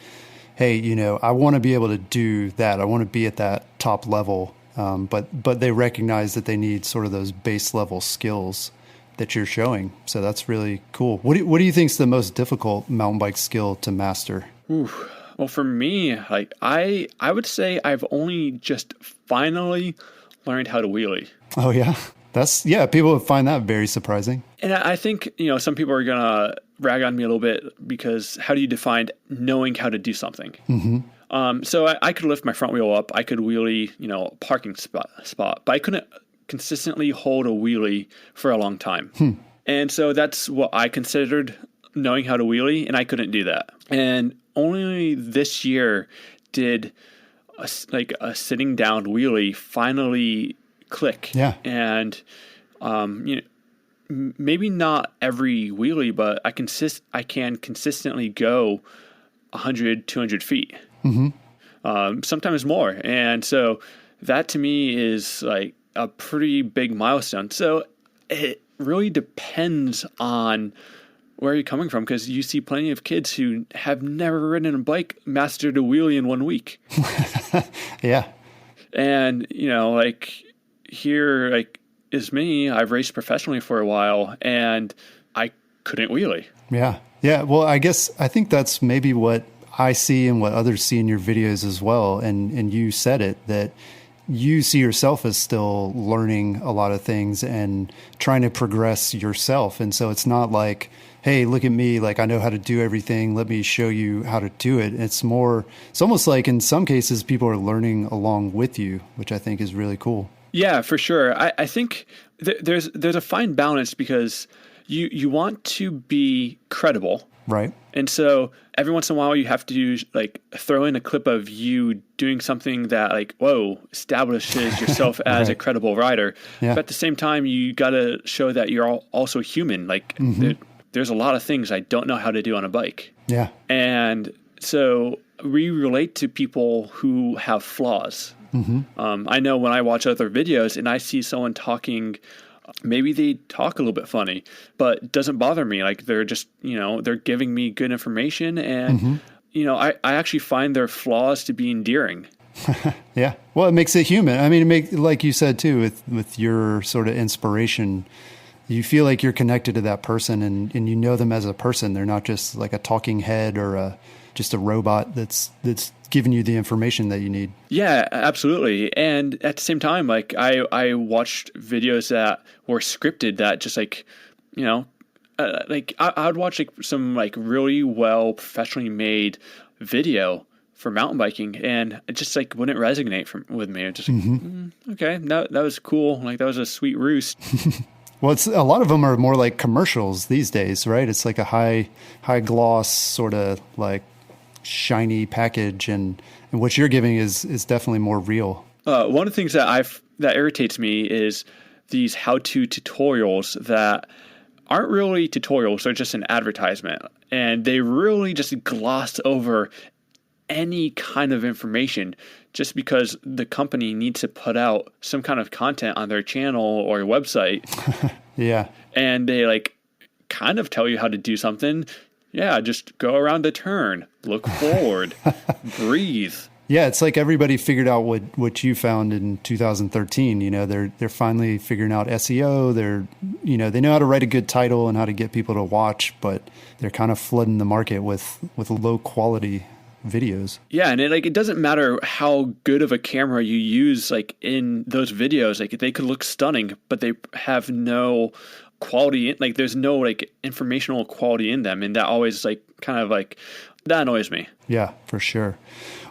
hey, I want to be able to do that. I want to be at that top level. But they recognize that they need sort of those base level skills that you're showing. So that's really cool. What do you think is the most difficult mountain bike skill to master? Ooh. Well, for me, like I would say I've only just finally learned how to wheelie. Oh yeah, people would find that very surprising. And I think some people are gonna rag on me a little bit because how do you define knowing how to do something? Mm-hmm. So I could lift my front wheel up, I could wheelie, a parking spot, but I couldn't consistently hold a wheelie for a long time. And so that's what I considered knowing how to wheelie, and I couldn't do that. And only this year did a sitting down wheelie finally click. Yeah. And, maybe not every wheelie, but I can consistently go 100, 200 feet, sometimes more. And so that to me is like a pretty big milestone. So it really depends on where you're coming from, because you see plenty of kids who have never ridden a bike mastered a wheelie in 1 week. Yeah. And, here, is me. I've raced professionally for a while and I couldn't wheelie. Yeah. Yeah. Well, I think that's maybe what I see and what others see in your videos as well. And you said it, that you see yourself as still learning a lot of things and trying to progress yourself. And so it's not like, hey, look at me, like I know how to do everything, let me show you how to do it. It's almost like in some cases people are learning along with you, which I think is really cool. Yeah, for sure. I think there's a fine balance, because you want to be credible. Right. And so every once in a while you have to throw in a clip of you doing something that establishes yourself as right. a credible rider. Yeah. But at the same time, you got to show that you're also human. There's a lot of things I don't know how to do on a bike. Yeah. And so we relate to people who have flaws. I know when I watch other videos and I see someone talking, maybe they talk a little bit funny, but it doesn't bother me. Like they're just, they're giving me good information, and, I actually find their flaws to be endearing. Yeah. Well, it makes it human. I mean, like you said too, with your sort of inspiration, you feel like you're connected to that person and you know them as a person. They're not just like a talking head or just a robot that's giving you the information that you need. Yeah, absolutely. And at the same time, I watched videos that were scripted that just I would watch some really well professionally made video for mountain biking, and it just wouldn't resonate with me. It just okay, that was cool. That was a sweet roost. Well, a lot of them are more like commercials these days, right? It's like a high gloss sort of shiny package, and what you're giving is definitely more real. One of the things that irritates me is these how-to tutorials that aren't really tutorials; they're just an advertisement, and they really just gloss over any kind of information just because the company needs to put out some kind of content on their channel or website. Yeah, and they kind of tell you how to do something. Yeah, just go around the turn, look forward, breathe. Yeah, it's like everybody figured out what you found in 2013. They're finally figuring out SEO. They know how to write a good title and how to get people to watch, but they're kind of flooding the market with low quality videos. Yeah, and it doesn't matter how good of a camera you use, like in those videos, like they could look stunning, but they have no quality, like there's no like informational quality in them, and that always like kind of like that annoys me. Yeah, for sure.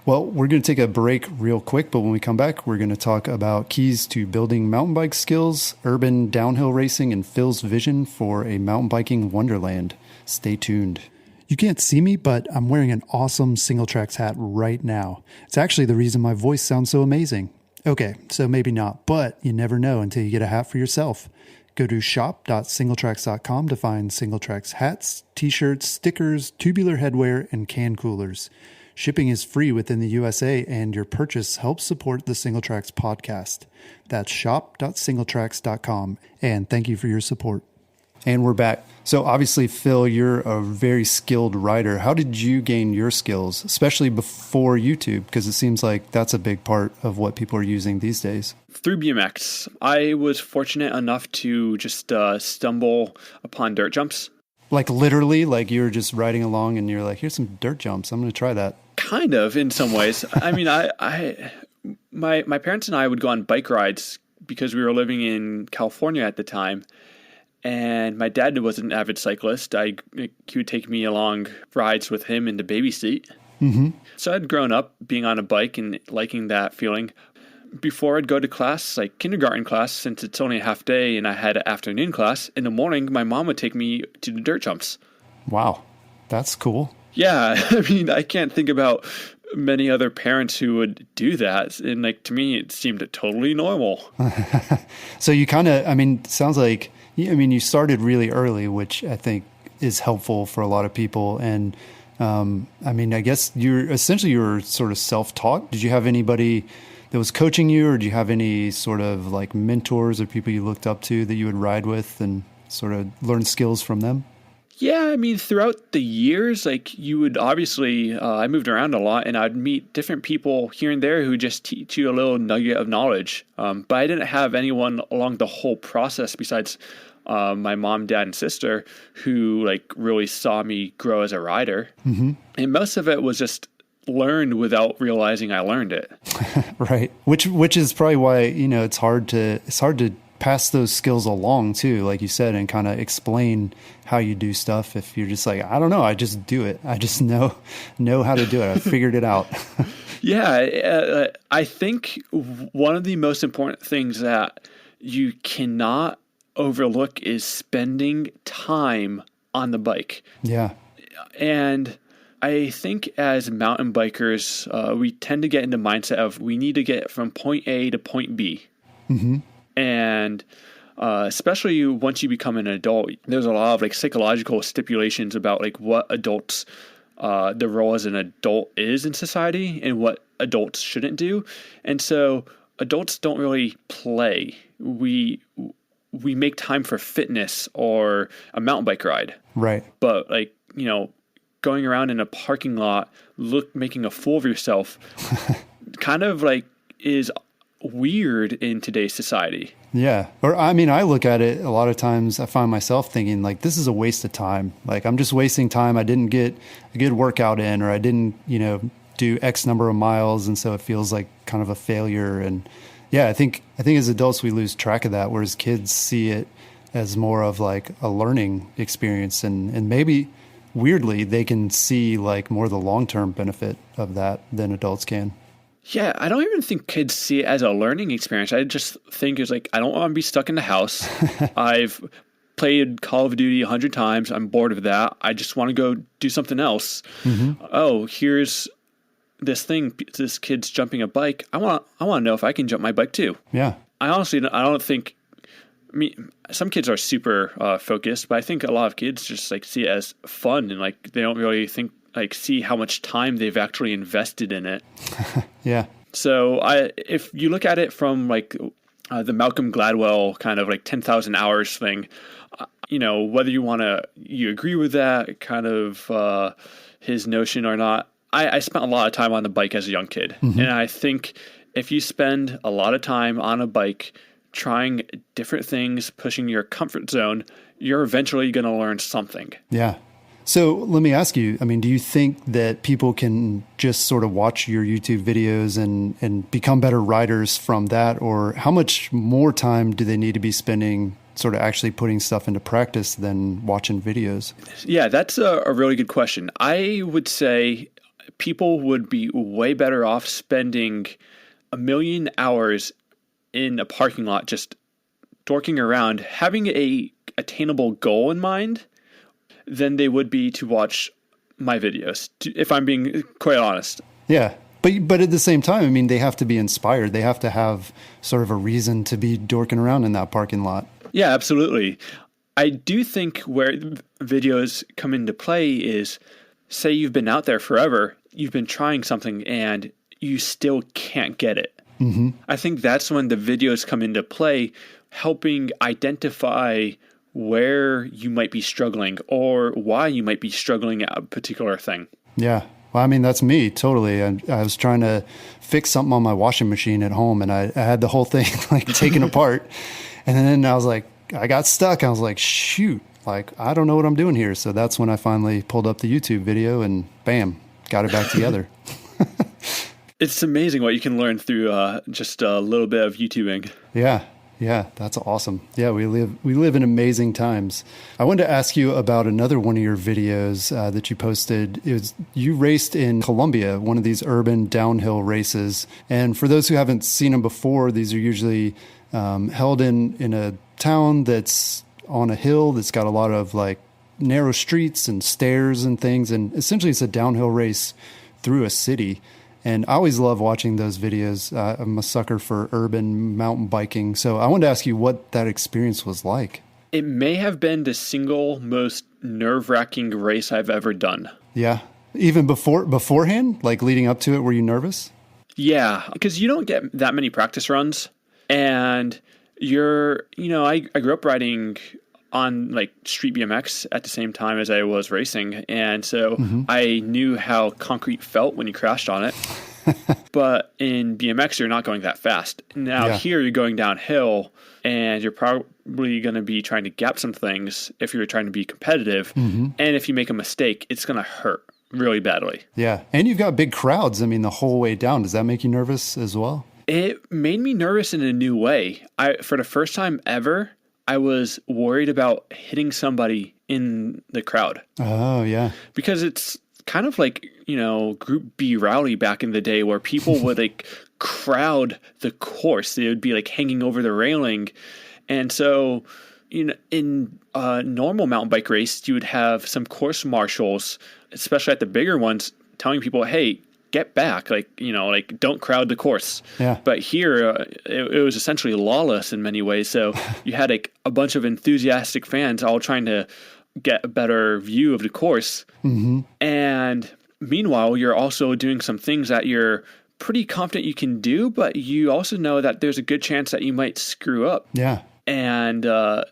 Well, we're going to take a break real quick, but when we come back, we're going to talk about keys to building mountain bike skills, urban downhill racing, and Phil's vision for a mountain biking wonderland. Stay tuned. You can't see me, but I'm wearing an awesome Single Tracks hat right now. It's actually the reason my voice sounds so amazing. Okay, so maybe not, but you never know until you get a hat for yourself. Go to shop.singletracks.com to find Single Tracks hats, t-shirts, stickers, tubular headwear, and can coolers. Shipping is free within the USA, and your purchase helps support the Single Tracks podcast. That's shop.singletracks.com, and thank you for your support. And we're back. So obviously, Phil, you're a very skilled rider. How did you gain your skills, especially before YouTube? Because it seems like that's a big part of what people are using these days. Through BMX, I was fortunate enough to just stumble upon dirt jumps. Like literally, like you were just riding along and you're like, here's some dirt jumps. I'm going to try that. Kind of, in some ways. I mean, my parents and I would go on bike rides because we were living in California at the time. And my dad was an avid cyclist. He would take me along rides with him in the baby seat. Mm-hmm. So I'd grown up being on a bike and liking that feeling. Before I'd go to class, like kindergarten class, since it's only a half day and I had an afternoon class, in the morning, my mom would take me to the dirt jumps. Wow. That's cool. Yeah. I mean, I can't think about many other parents who would do that. And like, to me, it seemed totally normal. So you kind of, I mean, sounds like, you started really early, which I think is helpful for a lot of people. And I guess you were sort of self-taught. Did you have anybody that was coaching you, or do you have any sort of like mentors or people you looked up to that you would ride with and sort of learn skills from them? Yeah, I mean, throughout the years, like you would obviously, I moved around a lot and I'd meet different people here and there who just teach you a little nugget of knowledge. But I didn't have anyone along the whole process besides my mom, dad, and sister who like really saw me grow as a rider. Mm-hmm. And most of it was just learned without realizing I learned it. Right. Which is probably why, it's hard to pass those skills along too, like you said, and kind of explain how you do stuff. If you're just like, I don't know, I just do it. I just know how to do it. I figured it out. Yeah. I think one of the most important things that you cannot overlook is spending time on the bike. Yeah. And I think as mountain bikers, we tend to get in the mindset of we need to get from point A to point B. Mm-hmm. And especially once you become an adult, there's a lot of like psychological stipulations about like what adults, the role as an adult is in society and what adults shouldn't do. And so adults don't really play. We make time for fitness or a mountain bike ride. Right. But like, going around in a parking lot, making a fool of yourself kind of like is weird in today's society. Yeah. Or I mean, I look at it a lot of times, I find myself thinking like, this is a waste of time. Like I'm just wasting time. I didn't get a good workout in, or I didn't, do X number of miles. And so it feels like kind of a failure. And yeah, I think as adults, we lose track of that. Whereas kids see it as more of like a learning experience, and maybe weirdly, they can see like more the long-term benefit of that than adults can. Yeah, I don't even think kids see it as a learning experience. I just think it's like, I don't want to be stuck in the house. I've played Call of Duty 100 times. I'm bored of that. I just want to go do something else. Mm-hmm. Oh, here's this thing. This kid's jumping a bike. I want to know if I can jump my bike too. Yeah. I don't think, some kids are super focused, but I think a lot of kids just like see it as fun, and like they don't really see how much time they've actually invested in it. Yeah. So if you look at it from like the Malcolm Gladwell kind of like 10,000 hours thing, whether you agree with that kind of his notion or not, I spent a lot of time on the bike as a young kid. Mm-hmm. And I think if you spend a lot of time on a bike trying different things, pushing your comfort zone, you're eventually going to learn something. Yeah. So let me ask you, I mean, do you think that people can just sort of watch your YouTube videos and become better riders from that? Or how much more time do they need to be spending sort of actually putting stuff into practice than watching videos? Yeah, that's a really good question. I would say people would be way better off spending 1,000,000 hours in a parking lot just dorking around, having a attainable goal in mind, than they would be to watch my videos, if I'm being quite honest. Yeah. But at the same time, I mean, they have to be inspired. They have to have sort of a reason to be dorking around in that parking lot. Yeah, absolutely. I do think where videos come into play is, say you've been out there forever, you've been trying something and you still can't get it. Mm-hmm. I think that's when the videos come into play, helping identify where you might be struggling or why you might be struggling at a particular thing. Yeah. Well, I mean, that's me totally. I was trying to fix something on my washing machine at home, and I had the whole thing like taken apart. And then I was like, I got stuck. I was like, shoot, like, I don't know what I'm doing here. So that's when I finally pulled up the YouTube video and bam, got it back together. It's amazing what you can learn through just a little bit of YouTubing. Yeah, that's awesome. Yeah, we live in amazing times. I wanted to ask you about another one of your videos that you posted. You raced in Colombia, one of these urban downhill races. And for those who haven't seen them before, these are usually held in a town that's on a hill that's got a lot of like narrow streets and stairs and things. And essentially it's a downhill race through a city. And I always love watching those videos. I'm a sucker for urban mountain biking. So I wanted to ask you what that experience was like. It may have been the single most nerve-wracking race I've ever done. Yeah. Even beforehand, like leading up to it, were you nervous? Yeah, because you don't get that many practice runs. And I grew up riding on like street BMX at the same time as I was racing. And so I knew how concrete felt when you crashed on it. But in BMX, you're not going that fast. Now here you're going downhill and you're probably going to be trying to gap some things if you're trying to be competitive. And if you make a mistake, it's going to hurt really badly. Yeah. And you've got big crowds. I mean, the whole way down. Does that make you nervous as well? It made me nervous in a new way. For the first time ever, I was worried about hitting somebody in the crowd. Oh, yeah. Because it's kind of like, Group B rally back in the day where people would like crowd the course. They would be like hanging over the railing. And so, in a normal mountain bike race, you would have some course marshals, especially at the bigger ones, telling people, hey, get back, don't crowd the course. Yeah. But here, it was essentially lawless in many ways. So you had like a bunch of enthusiastic fans all trying to get a better view of the course. And meanwhile, you're also doing some things that you're pretty confident you can do, but you also know that there's a good chance that you might screw up. Yeah. And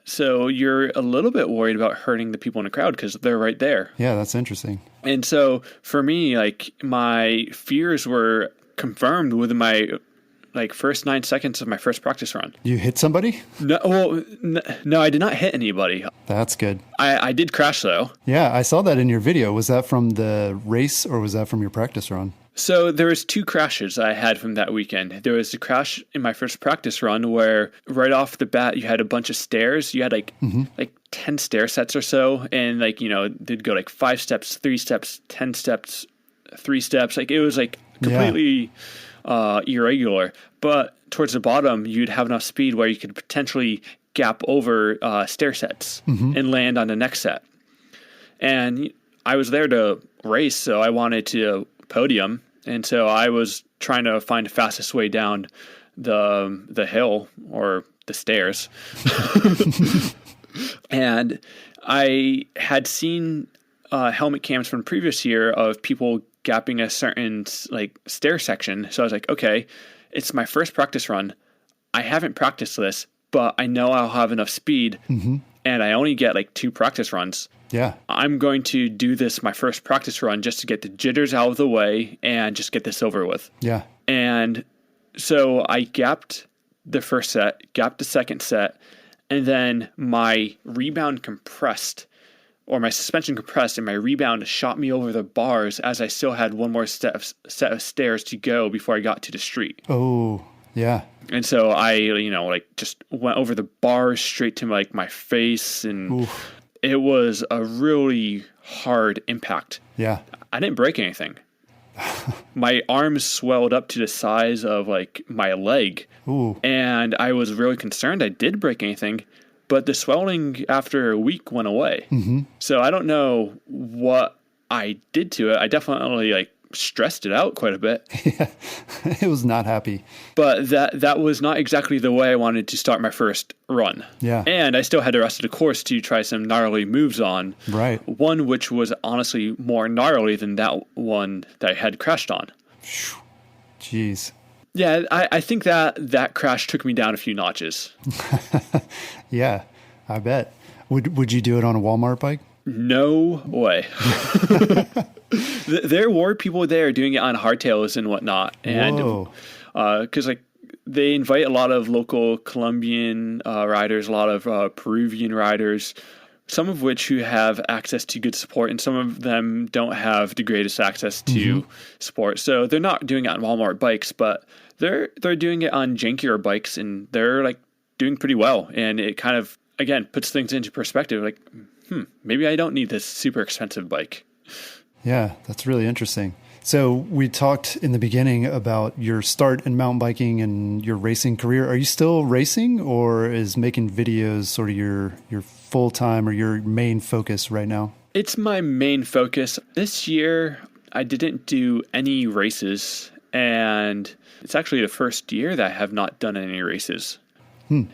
so you're a little bit worried about hurting the people in the crowd because they're right there. Yeah, that's interesting. And so for me, like my fears were confirmed within my first 9 seconds of my first practice run. You hit somebody? No, I did not hit anybody. That's good. I did crash though. Yeah, I saw that in your video. Was that from the race or was that from your practice run? So there was 2 crashes I had from that weekend. There was a crash in my first practice run where right off the bat you had a bunch of stairs. You had like 10 stair sets or so, and they'd go like 5 steps, 3 steps, 10 steps, 3 steps. Like it was like completely irregular. But towards the bottom, you'd have enough speed where you could potentially gap over stair sets and land on the next set. And I was there to race, so I wanted to podium, and so I was trying to find the fastest way down the hill or the stairs. And I had seen helmet cams from the previous year of people gapping a certain stair section. So I was like, okay, it's my first practice run. I haven't practiced this, but I know I'll have enough speed, and I only get 2 practice runs. Yeah. I'm going to do this my first practice run just to get the jitters out of the way and just get this over with. Yeah. And so I gapped the first set, gapped the second set, and then my rebound compressed or my suspension compressed and my rebound shot me over the bars as I still had one more set of stairs to go before I got to the street. Oh, yeah. And so I, just went over the bars straight to like my face, and Oof. it was a really hard impact. Yeah. I didn't break anything. My arms swelled up to the size of like my leg. Ooh. And I was really concerned I did break anything, but the swelling after a week went away. Mm-hmm. So I don't know what I did to it. I definitely like stressed it out quite a bit. Yeah. It was not happy. But that was not exactly the way I wanted to start my first run. Yeah. And I still had the rest of the course to try some gnarly moves on. Right. One which was honestly more gnarly than that one that I had crashed on. Jeez. Yeah, I think that crash took me down a few notches. Yeah, I bet. Would you do it on a Walmart bike? No way. There were people there doing it on hardtails and whatnot. And because like they invite a lot of local Colombian riders, a lot of Peruvian riders, some of which who have access to good support, and some of them don't have the greatest access to support. So they're not doing it on Walmart bikes, but they're doing it on jankier bikes, and they're like doing pretty well. And it kind of, again, puts things into perspective. Like, maybe I don't need this super expensive bike. Yeah, that's really interesting. So we talked in the beginning about your start in mountain biking and your racing career. Are you still racing, or is making videos sort of your full-time or your main focus right now? It's my main focus. This year, I didn't do any races, and it's actually the first year that I have not done any races.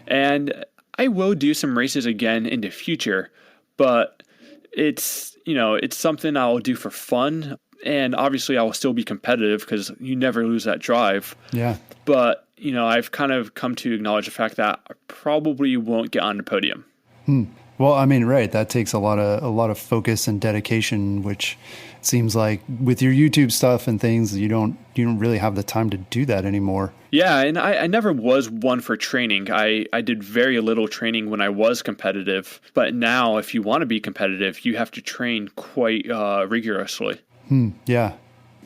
And I will do some races again in the future, but it's something I'll do for fun. And obviously I will still be competitive because you never lose that drive. Yeah. But, I've kind of come to acknowledge the fact that I probably won't get on the podium. Well, I mean, right. That takes a lot of focus and dedication, which seems like with your YouTube stuff and things, you don't really have the time to do that anymore. Yeah, and I never was one for training. I did very little training when I was competitive. But now, if you want to be competitive, you have to train quite rigorously. Yeah.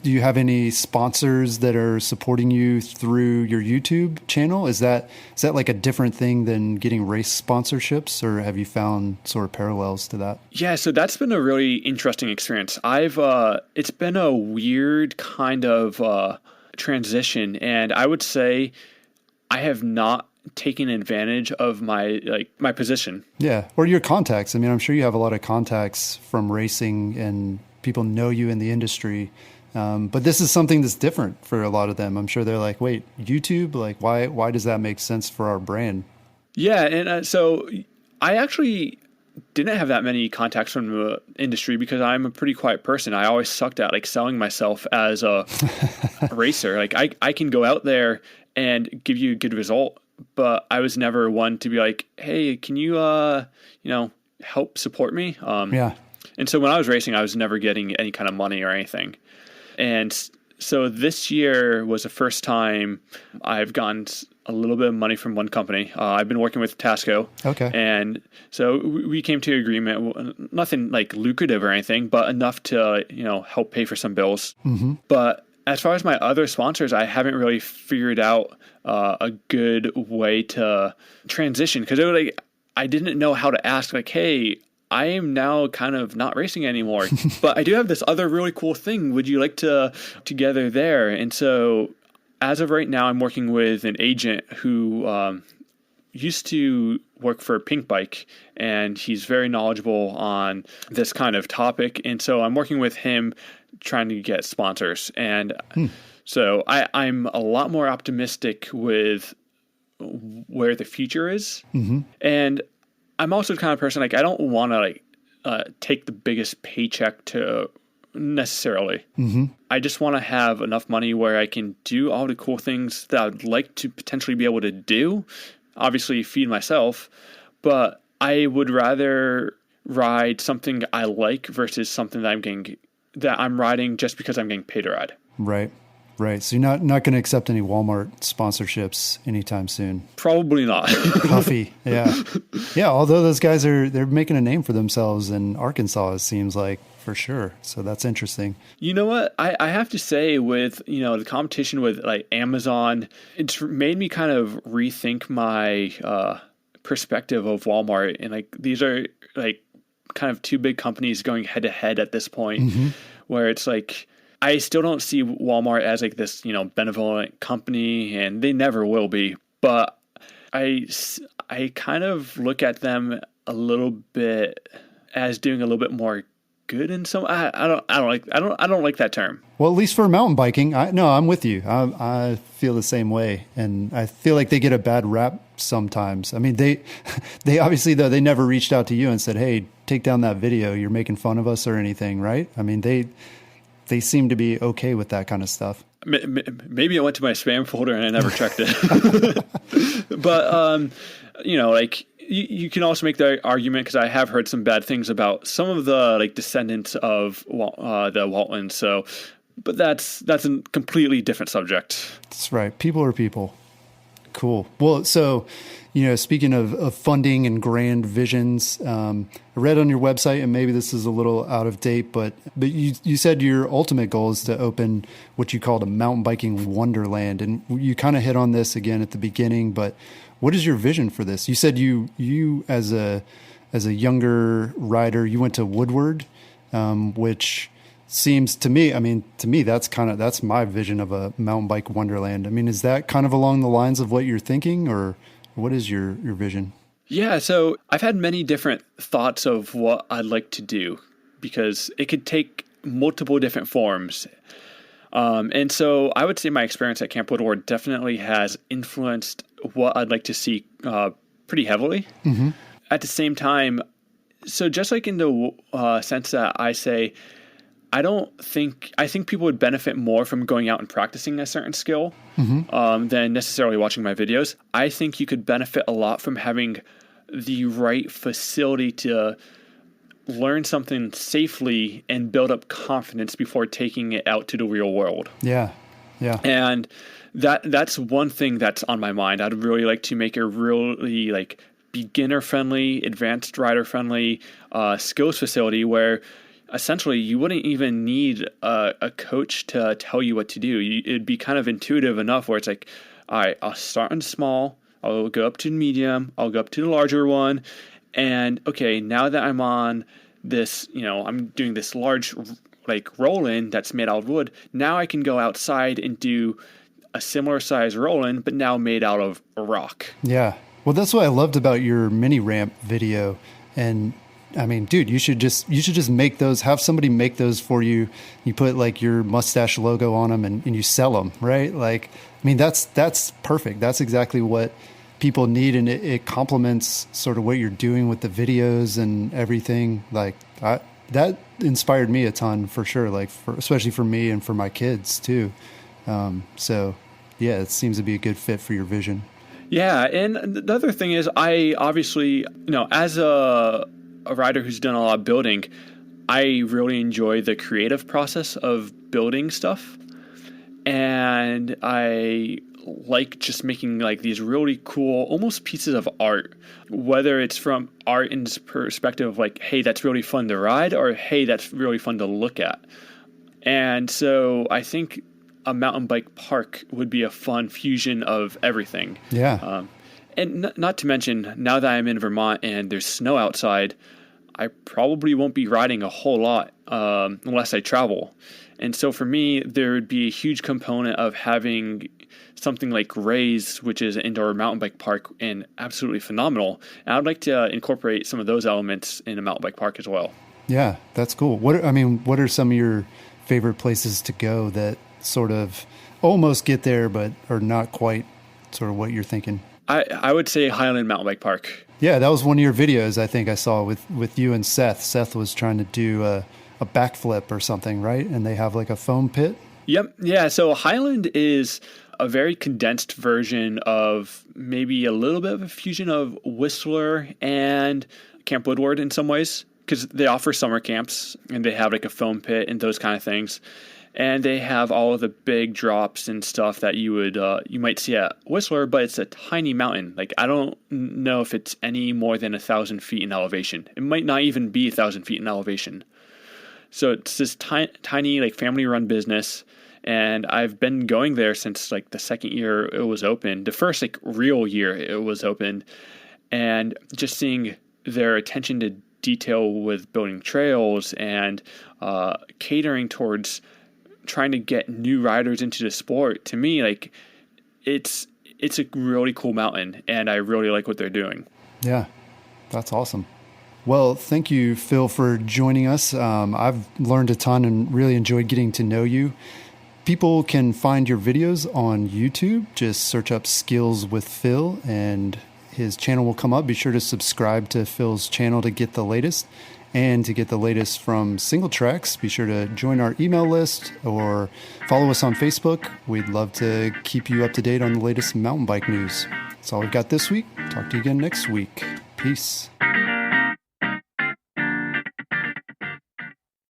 Do you have any sponsors that are supporting you through your YouTube channel? Is that like a different thing than getting race sponsorships, or have you found sort of parallels to that? Yeah, so that's been a really interesting experience. It's been a weird kind of transition, and I would say I have not taken advantage of my position. Yeah, or your contacts. I mean, I'm sure you have a lot of contacts from racing, and people know you in the industry. But this is something that's different for a lot of them. I'm sure they're like, wait, YouTube? Like, why does that make sense for our brand? Yeah, and so I actually didn't have that many contacts from the industry because I'm a pretty quiet person. I always sucked at like selling myself as a racer. Like I can go out there and give you a good result, but I was never one to be like, hey, can you help support me? Yeah. And so when I was racing, I was never getting any kind of money or anything. And so this year was the first time I've gotten a little bit of money from one company. I've been working with Tasco. Okay. And so we came to an agreement, nothing like lucrative or anything, but enough to, help pay for some bills. Mm-hmm. But as far as my other sponsors, I haven't really figured out a good way to transition, because I didn't know how to ask, like, hey, I am now kind of not racing anymore, but I do have this other really cool thing. Would you like to together there? And so as of right now, I'm working with an agent who used to work for Pink Bike, and he's very knowledgeable on this kind of topic. And so I'm working with him trying to get sponsors. And so I'm a lot more optimistic with where the future is. Mm-hmm. And I'm also the kind of person, like, I don't want to take the biggest paycheck to necessarily. Mm-hmm. I just want to have enough money where I can do all the cool things that I'd like to potentially be able to do. Obviously feed myself, but I would rather ride something I like versus something that I'm riding just because I'm getting paid to ride. Right. Right. So you're not going to accept any Walmart sponsorships anytime soon. Probably not. Puffy. Yeah. Yeah. Although those guys they're making a name for themselves in Arkansas, it seems like, for sure. So that's interesting. You know what? I have to say, with, the competition with like Amazon, it's made me kind of rethink my perspective of Walmart. And like, these are like kind of two big companies going head to head at this point, where it's like, I still don't see Walmart as like this, benevolent company, and they never will be. But I kind of look at them a little bit as doing a little bit more good in some. I don't like that term. Well, at least for mountain biking, I'm with you. I feel the same way, and I feel like they get a bad rap sometimes. I mean, they obviously, though, they never reached out to you and said, "Hey, take down that video. You're making fun of us," or anything, right? I mean, they seem to be okay with that kind of stuff. Maybe I went to my spam folder and I never checked it. But, like, you can also make the argument, because I have heard some bad things about some of the like descendants of the Waltons. So, but that's a completely different subject. That's right. People are people. Cool. Well, so, speaking of funding and grand visions, I read on your website, and maybe this is a little out of date, but you said your ultimate goal is to open what you called a mountain biking wonderland. And you kind of hit on this again at the beginning, but what is your vision for this? You said you as a younger rider, you went to Woodward, which seems to me, that's my vision of a mountain bike wonderland. I mean, is that kind of along the lines of what you're thinking, or what is your vision? Yeah, so I've had many different thoughts of what I'd like to do, because it could take multiple different forms. And so I would say my experience at Camp Woodward definitely has influenced what I'd like to see pretty heavily. Mm-hmm. At the same time, so just like in the sense that I say, I think people would benefit more from going out and practicing a certain skill than necessarily watching my videos. I think you could benefit a lot from having the right facility to learn something safely and build up confidence before taking it out to the real world. Yeah. Yeah. And that's one thing that's on my mind. I'd really like to make a really like beginner friendly, advanced rider friendly skills facility where essentially you wouldn't even need a coach to tell you what to do. It'd be kind of intuitive enough where it's like, all right, I'll start on small, I'll go up to medium, I'll go up to the larger one. And okay, now that I'm on this, I'm doing this large like roll-in that's made out of wood, now I can go outside and do a similar size roll-in, but now made out of rock. Yeah. Well, that's what I loved about your mini ramp video. And I mean, dude, you should just make those, have somebody make those for you. You put like your mustache logo on them and you sell them, right? Like, I mean, that's perfect. That's exactly what people need. And it complements sort of what you're doing with the videos and everything. Like that inspired me a ton for sure. Like especially for me and for my kids too. So yeah, it seems to be a good fit for your vision. Yeah. And the other thing is I obviously, as a rider who's done a lot of building, I really enjoy the creative process of building stuff. And I like just making like these really cool, almost pieces of art, whether it's from art in this perspective of like, hey, that's really fun to ride, or hey, that's really fun to look at. And so I think a mountain bike park would be a fun fusion of everything. Yeah. And not to mention, now that I'm in Vermont and there's snow outside, I probably won't be riding a whole lot unless I travel. And so for me, there would be a huge component of having something like Rays, which is an indoor mountain bike park, and absolutely phenomenal. And I'd like to incorporate some of those elements in a mountain bike park as well. Yeah, that's cool. What are some of your favorite places to go that sort of almost get there, but are not quite sort of what you're thinking? I would say Highland Mountain Bike Park. Yeah, that was one of your videos I think I saw with you and Seth. Seth was trying to do a backflip or something, right? And they have like a foam pit? Yep. Yeah, so Highland is a very condensed version of maybe a little bit of a fusion of Whistler and Camp Woodward in some ways, because they offer summer camps and they have like a foam pit and those kind of things. And they have all of the big drops and stuff that you might see at Whistler, but it's a tiny mountain. Like, I don't know if it's any more than 1,000 feet in elevation. It might not even be 1,000 feet in elevation. So it's this tiny, like, family-run business. And I've been going there since like the second year it was open, the first like real year it was open, and just seeing their attention to detail with building trails and catering towards trying to get new riders into the sport. To me, like it's a really cool mountain, and I really like what they're doing. Yeah, that's awesome. Well, thank you, Phil, for joining us. I've learned a ton and really enjoyed getting to know you. People can find your videos on YouTube. Just search up Skills with Phil and his channel will come up. Be sure to subscribe to Phil's channel to get the latest. And to get the latest from Singletracks, be sure to join our email list or follow us on Facebook. We'd love to keep you up to date on the latest mountain bike news. That's all we've got this week. Talk to you again next week. Peace.